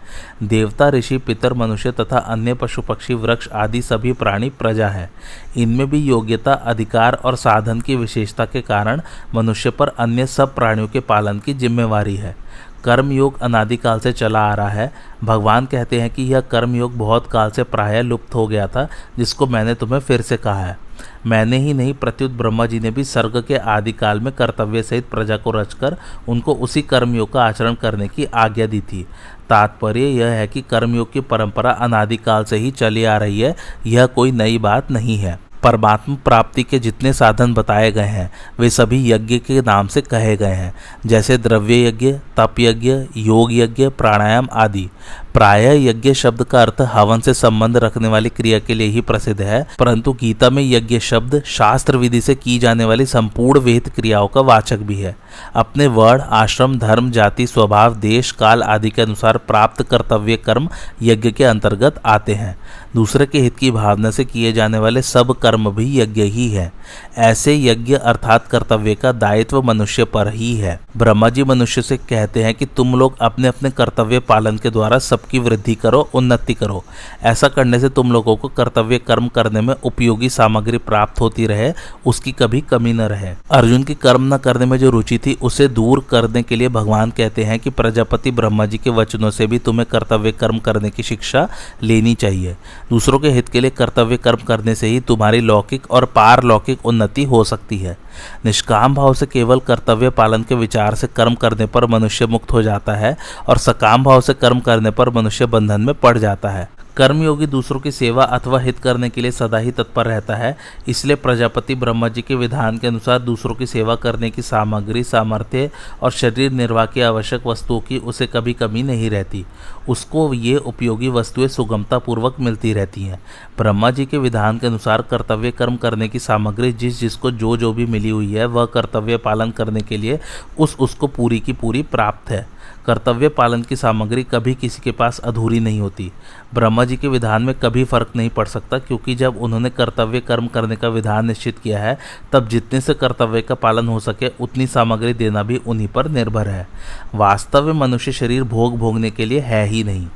A: देवता, ऋषि, पितर, मनुष्य तथा अन्य पशु पक्षी वृक्ष आदि सभी प्राणी प्रजा है। इनमें भी योग्यता, अधिकार और साधन की विशेषता के कारण मनुष्य पर अन्य सब प्राणियों के पालन की जिम्मेवारी है। कर्मयोग अनादिकाल से चला आ रहा है। भगवान कहते हैं कि यह कर्मयोग बहुत काल से प्रायः लुप्त हो गया था, जिसको मैंने तुम्हें फिर से कहा है। मैंने ही नहीं, प्रत्युत ब्रह्मा जी ने भी सर्ग के आदिकाल में कर्तव्य सहित प्रजा को रचकर उनको उसी कर्मयोग का आचरण करने की आज्ञा दी थी। तात्पर्य यह है कि कर्मयोग की परंपरा अनादिकाल से ही चली आ रही है, यह कोई नई बात नहीं है। परमात्मा प्राप्ति के जितने साधन बताए गए हैं वे सभी यज्ञ के नाम से कहे गए हैं, जैसे द्रव्य यज्ञ, तप यज्ञ, योग यज्ञ, प्राणायाम आदि। प्रायः यज्ञ शब्द का अर्थ हवन से संबंध रखने वाली क्रिया के लिए ही प्रसिद्ध है, परंतु गीता में यज्ञ शब्द शास्त्र विधि से की जाने वाली संपूर्ण विहित क्रियाओं का वाचक भी है। अपने वर्ण, आश्रम, धर्म, जाति, स्वभाव, देश, काल आदि के अनुसार प्राप्त कर्तव्य कर्म यज्ञ के अंतर्गत आते हैं। दूसरे के हित की भावना से किए जाने वाले सब कर्म भी यज्ञ ही है। ऐसे यज्ञ अर्थात कर्तव्य का दायित्व मनुष्य पर ही है। ब्रह्मा जी मनुष्य से कहते हैं कि तुम लोग अपने अपने कर्तव्य पालन के द्वारा सबकी वृद्धि करो, उन्नति करो। ऐसा करने से तुम लोगों को कर्तव्य कर्म करने में उपयोगी सामग्री प्राप्त होती रहे, उसकी कभी कमी न रहे। अर्जुन की कर्म न करने में जो रुचि थी उसे दूर करने के लिए भगवान कहते हैं कि प्रजापति ब्रह्मा जी के वचनों से भी तुम्हें कर्तव्य कर्म करने की शिक्षा लेनी चाहिए। दूसरों के हित के लिए कर्तव्य कर्म करने से ही तुम्हारी लौकिक और पारलौकिक उन्नति हो सकती है। निष्काम भाव से केवल कर्तव्य पालन के विचार से कर्म करने पर मनुष्य मुक्त हो जाता है और सकाम भाव से कर्म करने पर मनुष्य बंधन में पड़ जाता है। कर्मयोगी दूसरों की सेवा अथवा हित करने के लिए सदा ही तत्पर रहता है। इसलिए प्रजापति ब्रह्मा जी के विधान के अनुसार दूसरों की सेवा करने की सामग्री, सामर्थ्य और शरीर निर्वाह की आवश्यक वस्तुओं की उसे कभी कमी नहीं रहती। उसको ये उपयोगी वस्तुएं सुगमता पूर्वक मिलती रहती हैं। ब्रह्मा जी के विधान के अनुसार कर्तव्य कर्म करने की सामग्री जिसको जो भी मिली हुई है वह कर्तव्य पालन करने के लिए उसको पूरी की पूरी प्राप्त है। कर्तव्य पालन की सामग्री कभी किसी के पास अधूरी नहीं होती। ब्रह्मा जी के विधान में कभी फर्क नहीं पड़ सकता, क्योंकि जब उन्होंने कर्तव्य कर्म करने का विधान निश्चित किया है तब जितने से कर्तव्य का पालन हो सके उतनी सामग्री देना भी उन्हीं पर निर्भर है। वास्तव में मनुष्य शरीर भोगने के लिए है ही नहीं,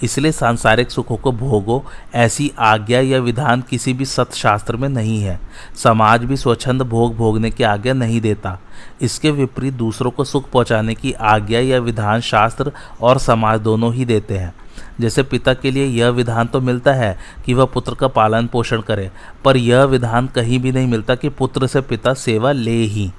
A: इसलिए सांसारिक सुखों को भोगो ऐसी आज्ञा या विधान किसी भी सत्शास्त्र में नहीं है। समाज भी स्वच्छंद भोगने की आज्ञा नहीं देता। इसके विपरीत दूसरों को सुख पहुंचाने की आज्ञा या विधान शास्त्र और समाज दोनों ही देते हैं। जैसे पिता के लिए यह विधान तो मिलता है कि वह पुत्र का पालन पोषण करे, पर यह विधान कहीं भी नहीं मिलता कि पुत्र से पिता सेवा ले ही।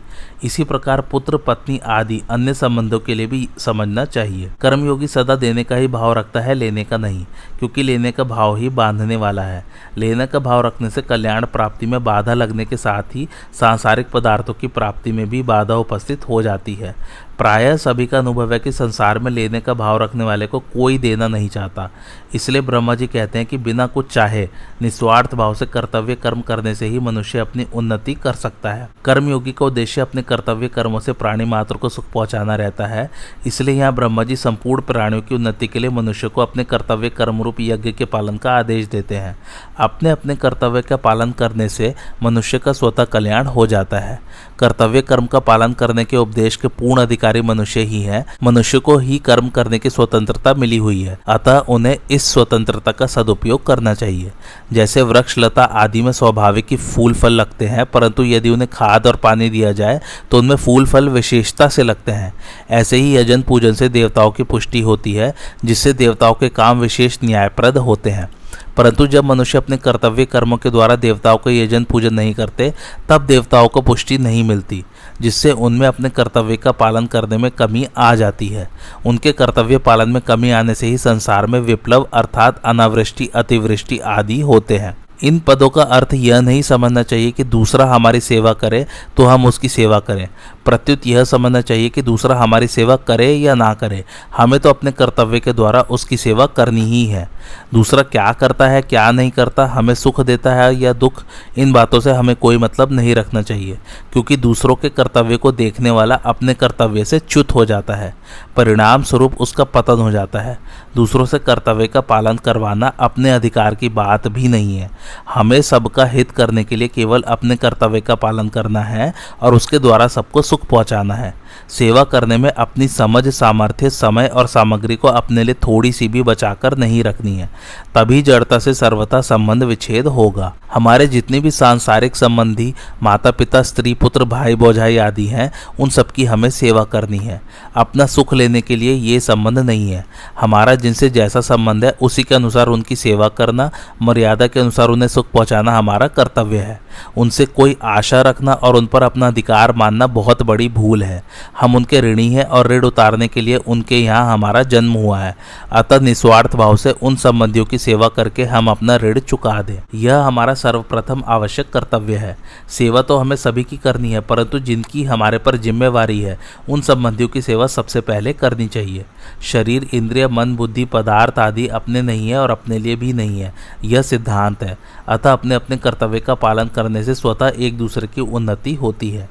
A: इसी प्रकार पुत्र, पत्नी आदि अन्य संबंधों के लिए भी समझना चाहिए। कर्मयोगी सदा देने का ही भाव रखता है, लेने का नहीं, क्योंकि लेने का भाव ही बांधने वाला है। लेने का भाव रखने से कल्याण प्राप्ति में बाधा लगने के साथ ही सांसारिक पदार्थों की प्राप्ति में भी बाधा उपस्थित हो जाती है। प्रायः सभी का अनुभव है कि संसार में लेने का भाव रखने वाले को कोई देना नहीं चाहता। इसलिए ब्रह्मा जी कहते हैं कि बिना कुछ चाहे निस्वार्थ भाव से कर्तव्य कर्म करने से ही मनुष्य अपनी उन्नति कर सकता है। कर्मयोगी का उद्देश्य अपने कर्तव्य कर्मों से प्राणी मात्र को सुख पहुंचाना रहता है। इसलिए यहाँ ब्रह्मा जी संपूर्ण प्राणियों की उन्नति के लिए मनुष्य को अपने कर्तव्य कर्म रूप यज्ञ के पालन का आदेश देते हैं। अपने अपने कर्तव्य का पालन करने से मनुष्य का स्वतः कल्याण हो जाता है। कर्तव्य कर्म का पालन करने के उपदेश के पूर्ण अधिकारी मनुष्य ही है। मनुष्य को ही कर्म करने की स्वतंत्रता मिली हुई है, अतः उन्हें इस स्वतंत्रता का सदुपयोग करना चाहिए। जैसे वृक्ष लता आदि में स्वाभाविक ही फूल फल लगते हैं, परंतु यदि उन्हें खाद और पानी दिया जाए तो उनमें फूल फल विशेषता से लगते हैं। ऐसे ही यजन पूजन से देवताओं की पुष्टि होती है, जिससे देवताओं के काम विशेष न्यायप्रद होते हैं। परंतु जब मनुष्य अपने कर्तव्य कर्मों के द्वारा देवताओं का यजन पूजन नहीं करते, तब देवताओं को पुष्टि नहीं मिलती, जिससे उनमें अपने कर्तव्य का पालन करने में कमी आ जाती है। उनके कर्तव्य पालन में कमी आने से ही संसार में विप्लव अर्थात अनावृष्टि, अतिवृष्टि आदि होते हैं। इन पदों का अर्थ यह नहीं समझना चाहिए कि दूसरा हमारी सेवा करे तो हम उसकी सेवा करें। प्रत्युत यह समझना चाहिए कि दूसरा हमारी सेवा करे या ना करे, हमें तो अपने कर्तव्य के द्वारा उसकी सेवा करनी ही है। दूसरा क्या करता है, क्या नहीं करता, हमें सुख देता है या दुख, इन बातों से हमें कोई मतलब नहीं रखना चाहिए, क्योंकि दूसरों के कर्तव्य को देखने वाला अपने कर्तव्य से च्युत हो जाता है। परिणाम स्वरूप उसका पतन हो जाता है। दूसरों से कर्तव्य का पालन करवाना अपने अधिकार की बात भी नहीं है। हमें सबका हित करने के लिए केवल अपने कर्तव्य का पालन करना है और उसके द्वारा सबको सुख पहुंचाना है। सेवा करने में अपनी समझ, सामर्थ्य, समय और सामग्री को अपने लिए थोड़ी सी भी बचाकर नहीं रखनी है, तभी जड़ता से सर्वथा संबंध विच्छेद होगा। हमारे जितने भी सांसारिक संबंधी माता पिता, स्त्री पुत्र, भाई भौजाई आदि हैं, उन सबकी हमें सेवा करनी है। अपना सुख लेने के लिए ये संबंध नहीं है। हमारा जिनसे जैसा संबंध है उसी के अनुसार उनकी सेवा करना, मर्यादा के अनुसार उन्हें सुख पहुंचाना हमारा कर्तव्य है। उनसे कोई आशा रखना और उन पर अपना अधिकार मानना बहुत बड़ी भूल है। हम उनके ऋणी हैं और ऋण उतारने के लिए उनके यहाँ हमारा जन्म हुआ है। अतः निस्वार्थ भाव से उन संबंधियों की सेवा करके हम अपना ऋण चुका दें, यह हमारा सर्वप्रथम आवश्यक कर्तव्य है। सेवा तो हमें सभी की करनी है, परंतु जिनकी हमारे पर जिम्मेवारी है उन संबंधियों की सेवा सबसे पहले करनी चाहिए। शरीर, इंद्रिय, मन, बुद्धि, पदार्थ आदि अपने नहीं है और अपने लिए भी नहीं है, यह सिद्धांत है। अतः अपने अपने कर्तव्य का पालन करने से स्वतः एक दूसरे की उन्नति होती है।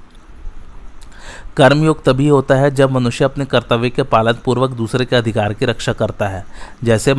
A: कर्मयोग तभी होता है जब मनुष्य अपने कर्तव्य के पालन पूर्वक दूसरे के अधिकार की रक्षा करता है। जैसे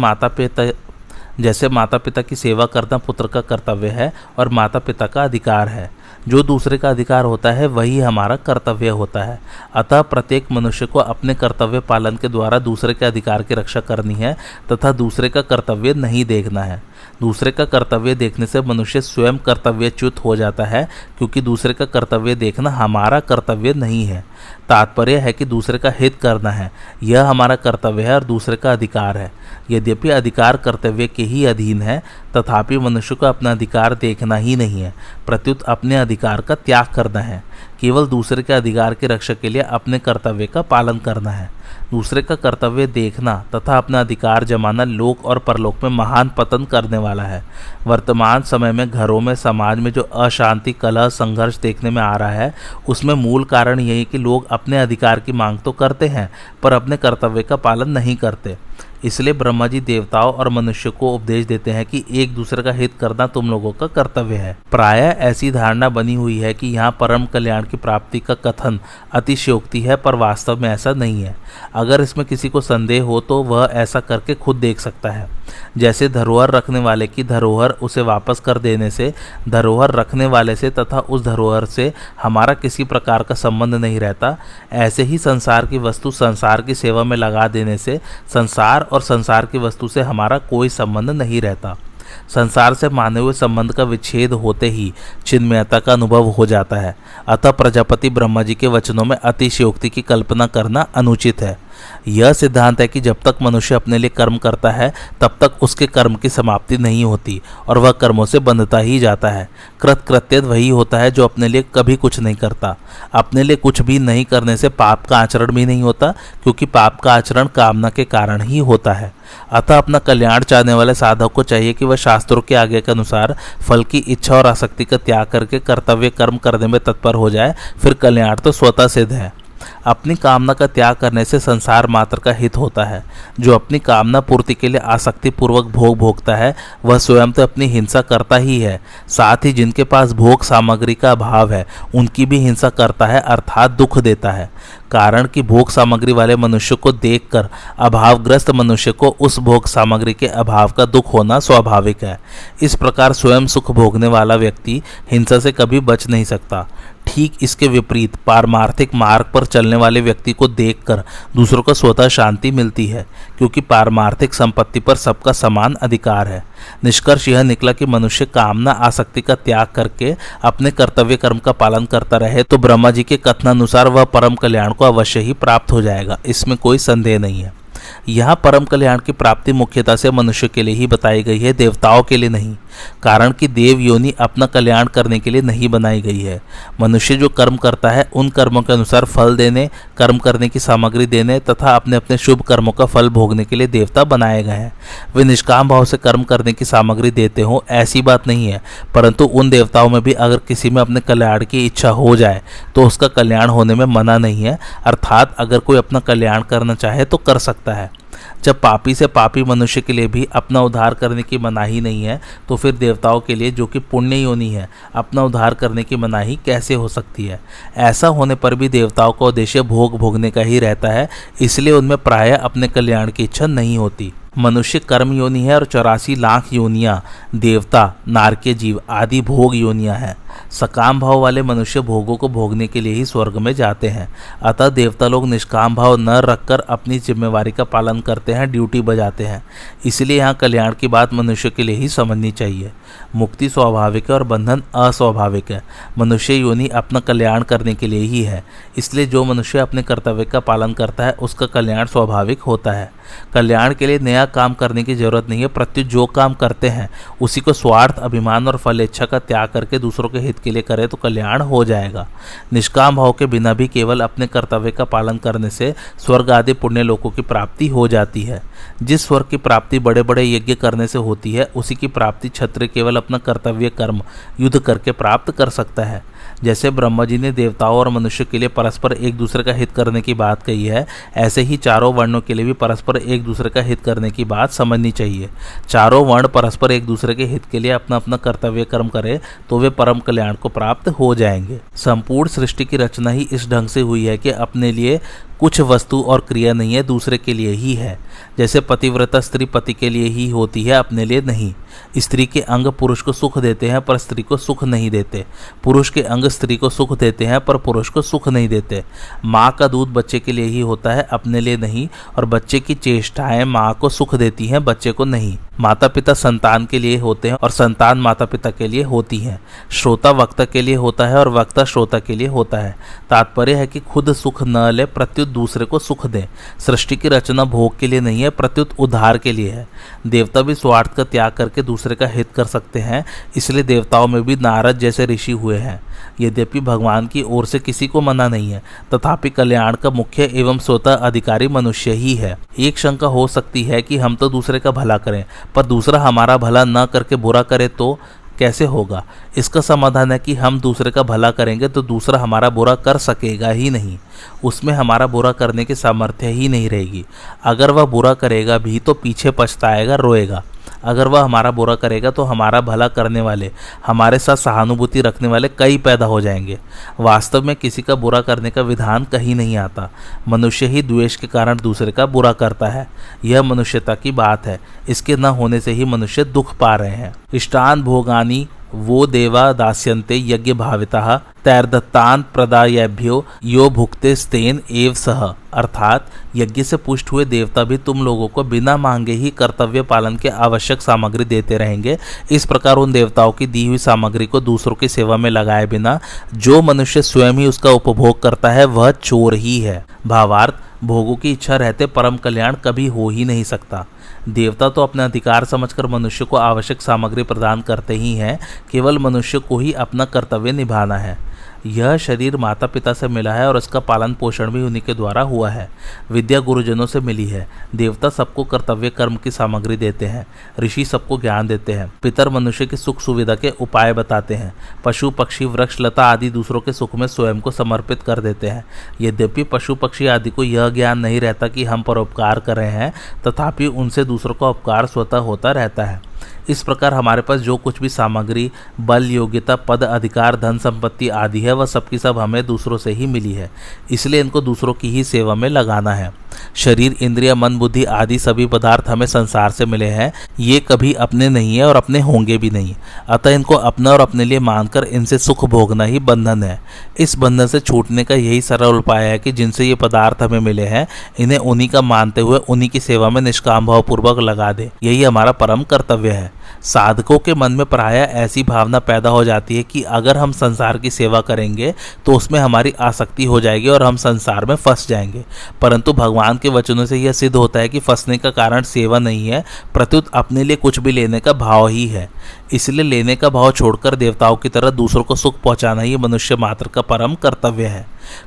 A: माता पिता की सेवा करना पुत्र का कर्तव्य है और माता पिता का अधिकार है। जो दूसरे का अधिकार होता है वही हमारा कर्तव्य होता है। अतः प्रत्येक मनुष्य को अपने कर्तव्य पालन के द्वारा दूसरे के अधिकार की रक्षा करनी है तथा दूसरे का कर्तव्य नहीं देखना है। दूसरे का कर्तव्य देखने से मनुष्य स्वयं कर्तव्यच्युत हो जाता है, क्योंकि दूसरे का कर्तव्य देखना हमारा कर्तव्य नहीं है। तात्पर्य है कि दूसरे का हित करना है, यह हमारा कर्तव्य है और दूसरे का अधिकार है। यद्यपि अधिकार कर्तव्य के ही अधीन है, तथापि मनुष्य को अपना अधिकार देखना ही नहीं है, प्रत्युत अपने अधिकार का त्याग करना है। केवल दूसरे के अधिकार की रक्षा के लिए अपने कर्तव्य का पालन करना है। दूसरे का कर्तव्य देखना तथा अपना अधिकार जमाना लोक और परलोक में महान पतन करने वाला है। वर्तमान समय में घरों में, समाज में जो अशांति, कलह, संघर्ष देखने में आ रहा है, उसमें मूल कारण यही कि लोग अपने अधिकार की मांग तो करते हैं पर अपने कर्तव्य का पालन नहीं करते। इसलिए ब्रह्मा जी देवताओं और मनुष्य को उपदेश देते हैं कि एक दूसरे का हित करना तुम लोगों का कर्तव्य है। प्रायः ऐसी धारणा बनी हुई है कि यहाँ परम कल्याण की प्राप्ति का कथन अतिशयोक्ति है, पर वास्तव में ऐसा नहीं है। अगर इसमें किसी को संदेह हो तो वह ऐसा करके खुद देख सकता है। जैसे धरोहर रखने वाले की धरोहर उसे वापस कर देने से धरोहर रखने वाले से तथा उस धरोहर से हमारा किसी प्रकार का संबंध नहीं रहता, ऐसे ही संसार की वस्तु संसार की सेवा में लगा देने से संसार और संसार की वस्तु से हमारा कोई संबंध नहीं रहता। संसार से माने हुए संबंध का विच्छेद होते ही चिन्मयता का अनुभव हो जाता है। अतः प्रजापति ब्रह्मा जी के वचनों में अतिशयोक्ति की कल्पना करना अनुचित है। यह सिद्धांत है कि जब तक मनुष्य अपने लिए कर्म करता है तब तक उसके कर्म की समाप्ति नहीं होती और वह कर्मों से बंधता ही जाता है। कृतकृत्य वही होता है जो अपने लिए कभी कुछ नहीं करता। अपने लिए कुछ भी नहीं करने से पाप का आचरण भी नहीं होता, क्योंकि पाप का आचरण कामना के कारण ही होता है। अतः अपना कल्याण चाहने वाले साधक को चाहिए कि वह शास्त्रों के आज्ञा के अनुसार फल की इच्छा और आसक्ति का त्याग करके कर्तव्य कर्म करने में तत्पर हो जाए, फिर कल्याण तो स्वतः सिद्ध है। अपनी कामना का त्याग करने से संसार मात्र का हित होता है। जो अपनी कामना पूर्ति के लिए आसक्ति पूर्वक भोग भोगता है वह स्वयं तो अपनी हिंसा करता ही है, साथ ही जिनके पास भोग सामग्री का अभाव है उनकी भी हिंसा करता है, अर्थात दुख देता है। कारण कि भोग सामग्री वाले मनुष्य को देखकर अभावग्रस्त मनुष्य को उस भोग सामग्री के अभाव का दुख होना स्वाभाविक है। इस प्रकार स्वयं सुख भोगने वाला व्यक्ति हिंसा से कभी बच नहीं सकता। ठीक इसके विपरीत पारमार्थिक मार्ग पर चलने वाले व्यक्ति को देखकर दूसरों को स्वतः शांति मिलती है, क्योंकि पारमार्थिक संपत्ति पर सबका समान अधिकार है। निष्कर्ष यह निकला कि मनुष्य कामना आसक्ति का त्याग करके अपने कर्तव्य कर्म का पालन करता रहे तो ब्रह्मा जी के कथनानुसार वह परम कल्याण को अवश्य ही प्राप्त हो जाएगा, इसमें कोई संदेह नहीं है। यहाँ परम कल्याण की प्राप्ति मुख्यतः से मनुष्य के लिए ही बताई गई है, देवताओं के लिए नहीं। कारण कि देव योनि अपना कल्याण करने के लिए नहीं बनाई गई है। मनुष्य जो कर्म करता है उन कर्मों के अनुसार फल देने, कर्म करने की सामग्री देने तथा अपने अपने शुभ कर्मों का फल भोगने के लिए देवता बनाए गए हैं। वे निष्काम भाव से कर्म करने की सामग्री देते हो ऐसी बात नहीं है, परंतु उन देवताओं में भी अगर किसी में अपने कल्याण की इच्छा हो जाए तो उसका कल्याण होने में मना नहीं है। अर्थात अगर कोई अपना कल्याण करना चाहे तो कर सकता है। जब पापी से पापी मनुष्य के लिए भी अपना उद्धार करने की मनाही नहीं है तो फिर देवताओं के लिए, जो कि पुण्य योनि है, अपना उद्धार करने की मनाही कैसे हो सकती है। ऐसा होने पर भी देवताओं का उद्देश्य भोग भोगने का ही रहता है, इसलिए उनमें प्रायः अपने कल्याण की इच्छा नहीं होती। मनुष्य कर्म योनि है और 84 लाख योनियाँ देवता, नारकीय जीव आदि भोग योनियाँ हैं। सकाम भाव वाले मनुष्य भोगों को भोगने के लिए ही स्वर्ग में जाते हैं। अतः देवता लोग निष्काम भाव न रखकर अपनी जिम्मेवारी का पालन करते हैं, ड्यूटी बजाते हैं। इसलिए यहाँ कल्याण की बात मनुष्य के लिए ही समझनी चाहिए। मुक्ति स्वाभाविक है और बंधन अस्वाभाविक है। मनुष्य योनि अपना कल्याण करने के लिए ही है, इसलिए जो मनुष्य अपने कर्तव्य का पालन करता है उसका कल्याण स्वाभाविक होता है। कल्याण के लिए नया काम करने की जरूरत नहीं है, प्रत्युत जो काम करते हैं उसी को स्वार्थ, अभिमान और फल इच्छा का त्याग करके दूसरों के हित के लिए करें तो कल्याण हो जाएगा। निष्काम भाव के बिना भी केवल अपने कर्तव्य का पालन करने से स्वर्ग आदि पुण्य लोकों की प्राप्ति हो जाती है। जिस स्वर्ग की प्राप्ति बड़े बड़े यज्ञ करने से होती है, उसी की प्राप्ति क्षत्रिय केवल अपना कर्तव्य कर्म युद्ध करके प्राप्त कर सकता है। जैसे ब्रह्मा जी ने देवताओं और मनुष्य के लिए परस्पर एक दूसरे का हित करने की बात कही है, ऐसे ही चारों वर्णों के लिए भी परस्पर एक दूसरे का हित करने की बात समझनी चाहिए। चारों वर्ण परस्पर एक दूसरे के हित के लिए अपना अपना कर्तव्य कर्म करें तो वे परम कल्याण को प्राप्त हो जाएंगे। संपूर्ण सृष्टि की रचना ही इस ढंग से हुई है कि अपने लिए कुछ वस्तु और क्रिया नहीं है, दूसरे के लिए ही है। जैसे पतिव्रता स्त्री पति के लिए ही होती है, अपने लिए नहीं। स्त्री के अंग पुरुष को सुख देते हैं पर स्त्री को सुख नहीं देते। पुरुष के अंग स्त्री को सुख देते हैं पर पुरुष को सुख नहीं देते। माँ का दूध बच्चे के लिए ही होता है, अपने लिए नहीं। और बच्चे की चेष्टाएं माँ को सुख देती हैं, बच्चे को नहीं। माता पिता संतान के लिए होते हैं और संतान माता पिता के लिए होती है। श्रोता वक्ता के लिए होता है और वक्ता श्रोता के लिए होता है। तात्पर्य है कि खुद सुख न ले, प्रत्युत दूसरे को सुख दे। सृष्टि की रचना भोग के लिए नहीं है, प्रत्युत उद्धार के लिए है। देवता भी स्वार्थ का त्याग करके दूसरे का हित कर सकते हैं, इसलिए देवताओं में भी नारद जैसे ऋषि हुए हैं। यद्यपि भगवान की ओर से किसी को मना नहीं है, तथापि कल्याण का मुख्य एवं स्वतः अधिकारी मनुष्य ही है। एक शंका हो सकती है कि हम तो दूसरे का भला करें, पर दूसरा हमारा भला न करके बुरा करे तो कैसे होगा? इसका समाधान है कि हम दूसरे का भला करेंगे तो दूसरा हमारा बुरा कर सकेगा ही नहीं। उसमें हमारा बुरा करने की सामर्थ्य ही नहीं रहेगी। अगर वह बुरा करेगा भी तो पीछे पछताएगा, रोएगा। अगर वह हमारा बुरा करेगा तो हमारा भला करने वाले, हमारे साथ सहानुभूति रखने वाले कई पैदा हो जाएंगे। वास्तव में किसी का बुरा करने का विधान कहीं नहीं आता। मनुष्य ही द्वेष के कारण दूसरे का बुरा करता है। यह मनुष्यता की बात है। इसके न होने से ही मनुष्य दुख पा रहे हैं। इष्टान भोगानी वो देवा दास्यन्ते यज्ञ भाविता तैर्दत्तान प्रदायभ्यो यो भुक्ते स्तेन एव सह। अर्थात यज्ञ से पुष्ट हुए देवता भी तुम लोगों को बिना मांगे ही कर्तव्य पालन के आवश्यक सामग्री देते रहेंगे। इस प्रकार उन देवताओं की दी हुई सामग्री को दूसरों की सेवा में लगाए बिना जो मनुष्य स्वयं ही उसका उपभोग करता है वह चोर ही है। भावार्थ, भोगों की इच्छा रहते परम कल्याण कभी हो ही नहीं सकता। देवता तो अपने अधिकार समझकर मनुष्य को आवश्यक सामग्री प्रदान करते ही हैं, केवल मनुष्य को ही अपना कर्तव्य निभाना है। यह शरीर माता पिता से मिला है और इसका पालन पोषण भी उन्हीं के द्वारा हुआ है। विद्या गुरुजनों से मिली है। देवता सबको कर्तव्य कर्म की सामग्री देते हैं। ऋषि सबको ज्ञान देते हैं। पितर मनुष्य की सुख सुविधा के उपाय बताते हैं। पशु पक्षी वृक्ष लता आदि दूसरों के सुख में स्वयं को समर्पित कर देते हैं। यद्यपि पशु पक्षी आदि को यह ज्ञान नहीं रहता कि हम परोपकार कर रहे हैं, तथापि उनसे दूसरों का उपकार स्वतः होता रहता है। इस प्रकार हमारे पास जो कुछ भी सामग्री, बल, योग्यता, पद, अधिकार, धन संपत्ति आदि है, वह सबकी सब हमें दूसरों से ही मिली है। इसलिए इनको दूसरों की ही सेवा में लगाना है। शरीर, इंद्रिय, मन, बुद्धि आदि सभी पदार्थ हमें संसार से मिले हैं। ये कभी अपने नहीं है और अपने होंगे भी नहीं। अतः इनको अपना और अपने लिए मानकर इनसे सुख भोगना ही बंधन है। इस बंधन से छूटने का यही सरल उपाय है कि जिनसे ये पदार्थ हमें मिले हैं, इन्हें उन्हीं का मानते हुए उन्हीं की सेवा में निष्काम भाव पूर्वक लगा दे। यही हमारा परम कर्तव्य है। साधकों के मन में प्रायः ऐसी भावना पैदा हो जाती है कि अगर हम संसार की सेवा करेंगे तो उसमें हमारी आसक्ति हो जाएगी और हम संसार में फंस जाएंगे। परंतु भगवान के वचनों से यह सिद्ध होता है कि फंसने का कारण सेवा नहीं है, प्रत्युत अपने लिए कुछ भी लेने का भाव ही है। इसलिए लेने का भाव छोड़कर देवताओं की तरह दूसरों को सुख पहुंचाना ही मनुष्य मात्र का परम कर्तव्य है।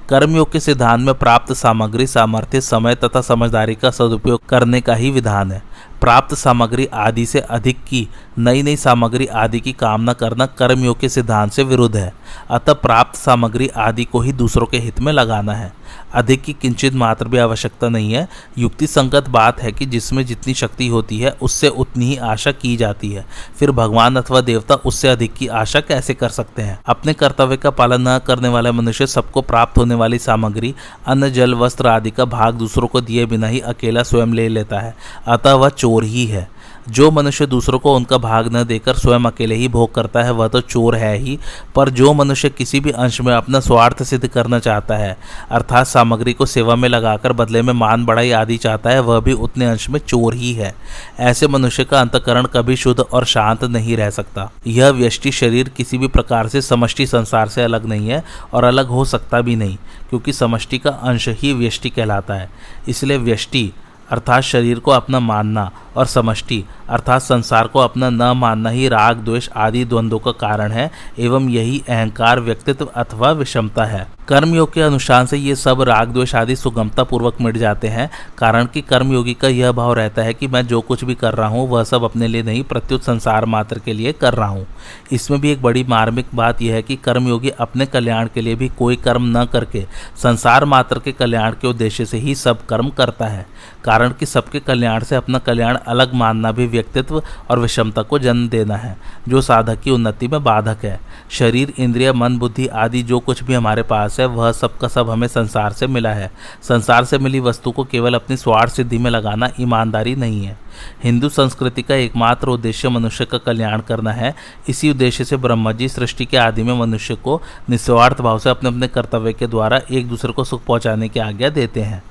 A: कर्मयोग के सिद्धांत में प्राप्त सामग्री, सामर्थ्य, समय तथा समझदारी का सदुपयोग करने का ही विधान है। प्राप्त सामग्री आदि से अधिक की नई नई सामग्री आदि की कामना करना कर्मयोग के सिद्धांत से विरुद्ध है। अतः प्राप्त सामग्री आदि को ही दूसरों के हित में लगाना है। अधिक की किंचित मात्र भी आवश्यकता नहीं है। युक्ति संगत बात है कि जिसमें जितनी शक्ति होती है उससे उतनी ही आशा की जाती है। फिर भगवान अथवा देवता उससे अधिक की आशा कैसे कर सकते हैं? अपने कर्तव्य का पालन न करने वाला मनुष्य सबको प्राप्त होने वाली सामग्री, अन्न, जल, वस्त्र आदि का भाग दूसरों को दिए बिना ही अकेला स्वयं ले लेता है। अतः वह चोर ही है। जो मनुष्य दूसरों को उनका भाग न देकर स्वयं अकेले ही भोग करता है वह तो चोर है ही, पर जो मनुष्य किसी भी अंश में अपना स्वार्थ सिद्ध करना चाहता है, अर्थात सामग्री को सेवा में लगाकर बदले में मान बढ़ाई आदि चाहता है, वह भी उतने अंश में चोर ही है। ऐसे मनुष्य का अंतःकरण कभी शुद्ध और शांत नहीं रह सकता। यह व्यष्टि शरीर किसी भी प्रकार से समष्टि संसार से अलग नहीं है और अलग हो सकता भी नहीं, क्योंकि समष्टि का अंश ही व्यष्टि कहलाता है। इसलिए व्यष्टि अर्थात शरीर को अपना मानना और समष्टि अर्थात संसार को अपना न मानना ही राग द्वेष आदि द्वंद्वों का कारण है एवं यही अहंकार व्यक्तित्व अथवा विषमता है। कर्मयोग के अनुष्ठान से ये सब राग द्वेष आदि सुगमता पूर्वक मिट जाते हैं, कारण कि कर्मयोगी का यह भाव रहता है कि मैं जो कुछ भी कर रहा हूँ वह सब अपने लिए नहीं प्रत्युत संसार मात्र के लिए कर रहा हूँ। इसमें भी एक बड़ी मार्मिक बात यह है कि कर्मयोगी अपने कल्याण के लिए भी कोई कर्म न करके संसार मात्र के कल्याण के उद्देश्य से ही सब कर्म करता है, कारण कि सबके कल्याण से अपना कल्याण अलग मानना भी व्यक्तित्व और विषमता को जन्म देना है, जो साधक की उन्नति में बाधक है। शरीर इंद्रिय मन बुद्धि आदि जो कुछ भी हमारे पास है वह सब का सब हमें संसार से मिला है। संसार से मिली वस्तु को केवल अपनी स्वार्थ सिद्धि में लगाना ईमानदारी नहीं है। हिंदू संस्कृति का एकमात्र उद्देश्य मनुष्य का कल्याण करना है। इसी उद्देश्य से ब्रह्मा जी सृष्टि के आदि में मनुष्य को निस्वार्थ भाव से अपने अपने कर्तव्य के द्वारा एक दूसरे को सुख पहुंचाने की आज्ञा देते हैं।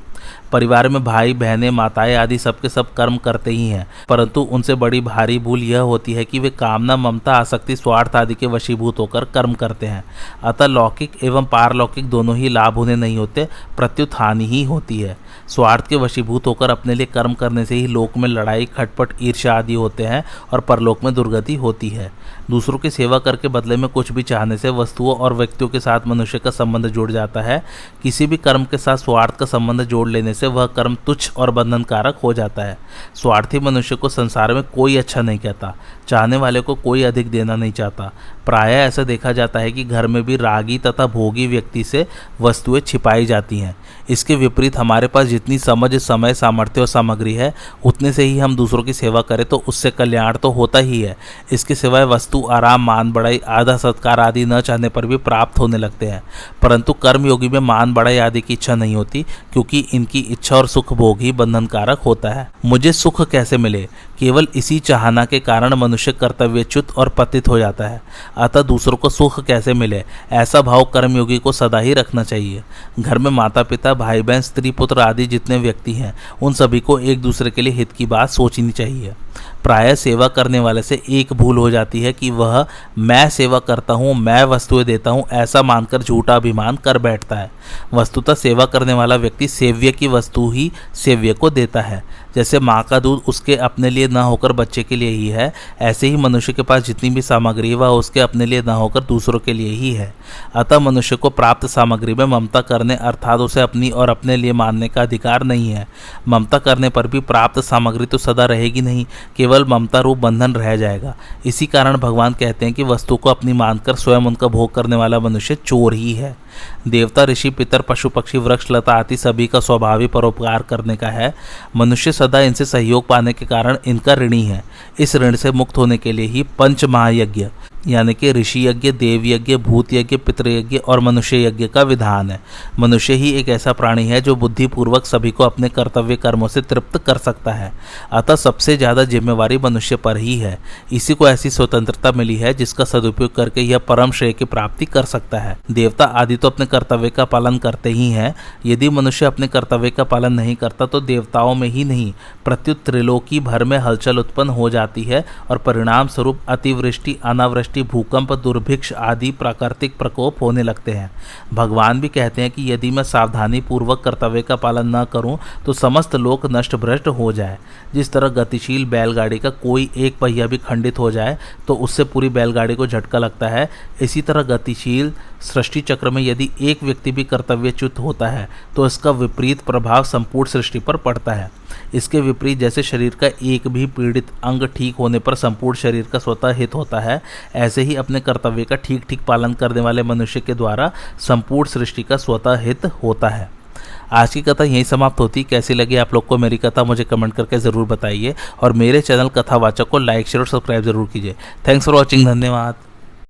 A: परिवार में भाई बहनें माताएं आदि सबके सब कर्म करते ही हैं, परंतु उनसे बड़ी भारी भूल यह होती है कि वे कामना ममता आसक्ति स्वार्थ आदि के वशीभूत होकर कर्म करते हैं। अतः लौकिक एवं पारलौकिक दोनों ही लाभ उन्हें नहीं होते, प्रत्युत हानि ही होती है। स्वार्थ के वशीभूत होकर अपने लिए कर्म करने से ही लोक में लड़ाई खटपट ईर्ष्या आदि होते हैं और परलोक में दुर्गति होती है। दूसरों की सेवा करके बदले में कुछ भी चाहने से वस्तुओं और व्यक्तियों के साथ मनुष्य का संबंध जुड़ जाता है। किसी भी कर्म के साथ स्वार्थ का संबंध जोड़ लेने से वह कर्म तुच्छ और बंधनकारक हो जाता है। स्वार्थी मनुष्य को संसार में कोई अच्छा नहीं कहता, चाहने वाले को कोई अधिक देना नहीं चाहता। प्रायः ऐसा देखा जाता है कि घर में भी रागी तथा भोगी व्यक्ति से वस्तुएं छिपाई जाती हैं। इसके विपरीत हमारे पास जितनी समझ समय सामर्थ्य और सामग्री है उतने से ही हम दूसरों की सेवा करें तो उससे कल्याण तो होता ही है। इसके सिवाय वस्तु आराम मान बढ़ाई आधा सत्कार आदि न चाहने पर भी प्राप्त होने लगते हैं, परंतु कर्मयोगी में मान बढ़ाई आदि की इच्छा नहीं होती, क्योंकि इनकी इच्छा और सुख भोग ही बंधनकारक होता है। मुझे सुख कैसे मिले, केवल इसी चाहना के कारण मनुष्य कर्तव्यच्युत और पतित हो जाता है। अतः दूसरों को सुख कैसे मिले, ऐसा भाव कर्मयोगी को सदा ही रखना चाहिए। घर में माता पिता भाई बहन स्त्री पुत्र आदि जितने व्यक्ति हैं उन सभी को एक दूसरे के लिए हित की बात सोचनी चाहिए। प्रायः सेवा करने वाले से एक भूल हो जाती है कि वह मैं सेवा करता हूँ, मैं वस्तुएं देता हूँ, ऐसा मानकर झूठा अभिमान कर बैठता है। वस्तुतः सेवा करने वाला व्यक्ति सेव्य की वस्तु ही सेव्य को देता है। जैसे माँ का दूध उसके अपने लिए न होकर बच्चे के लिए ही है, ऐसे ही मनुष्य के पास जितनी भी सामग्री वह उसके अपने लिए न होकर दूसरों के लिए ही है। अतः मनुष्य को प्राप्त सामग्री में ममता करने अर्थात उसे अपनी और अपने लिए मानने का अधिकार नहीं है। ममता करने पर भी प्राप्त सामग्री तो सदा रहेगी नहीं, केवल ममता रूप बंधन रह जाएगा। इसी कारण भगवान कहते हैं कि वस्तु को अपनी मानकर स्वयं उनका भोग करने वाला मनुष्य चोर ही है। देवता ऋषि पितर पशु पक्षी वृक्ष लता आदि सभी का स्वभाव ही परोपकार करने का है। मनुष्य सदा इनसे सहयोग पाने के कारण इनका ऋणी है। इस ऋण से मुक्त होने के लिए ही पंच महायज्ञ यानी कि ऋषि यज्ञ, देव यज्ञ, भूत यज्ञ, पितृयज्ञ और मनुष्य यज्ञ का विधान है। मनुष्य ही एक ऐसा प्राणी है जो बुद्धिपूर्वक सभी को अपने कर्तव्य कर्मों से तृप्त कर सकता है। अतः सबसे ज़्यादा जिम्मेवारी मनुष्य पर ही है। इसी को ऐसी स्वतंत्रता मिली है जिसका सदुपयोग करके यह परम श्रेय की प्राप्ति कर सकता है। देवता आदि तो अपने कर्तव्य का पालन करते ही हैं। यदि मनुष्य अपने कर्तव्य का पालन नहीं करता तो देवताओं में ही नहीं प्रत्युत त्रिलोकी भर में हलचल उत्पन्न हो जाती है और परिणाम स्वरूप अतिवृष्टि, अनावृष्टि, भूकंप, दुर्भिक्ष आदि प्राकृतिक प्रकोप होने लगते हैं। भगवान भी कहते हैं कि यदि मैं सावधानी पूर्वक कर्तव्य का पालन न करूं तो समस्त लोक नष्ट भ्रष्ट हो जाए। जिस तरह गतिशील बैलगाड़ी का कोई एक पहिया भी खंडित हो जाए तो उससे पूरी बैलगाड़ी को झटका लगता है, इसी तरह गतिशील सृष्टि चक्र में यदि एक व्यक्ति भी कर्तव्यच्युत होता है तो इसका विपरीत प्रभाव संपूर्ण सृष्टि पर पड़ता है। इसके विपरीत जैसे शरीर का एक भी पीड़ित अंग ठीक होने पर संपूर्ण शरीर का स्वतः हित होता है, ऐसे ही अपने कर्तव्य का ठीक ठीक पालन करने वाले मनुष्य के द्वारा संपूर्ण सृष्टि का स्वतः हित होता है। आज की कथा यहीं समाप्त होती। कैसी लगी आप लोग को मेरी कथा मुझे कमेंट करके ज़रूर बताइए और मेरे चैनल कथावाचक को लाइक शेयर और सब्सक्राइब जरूर कीजिए। Thanks for watching. धन्यवाद।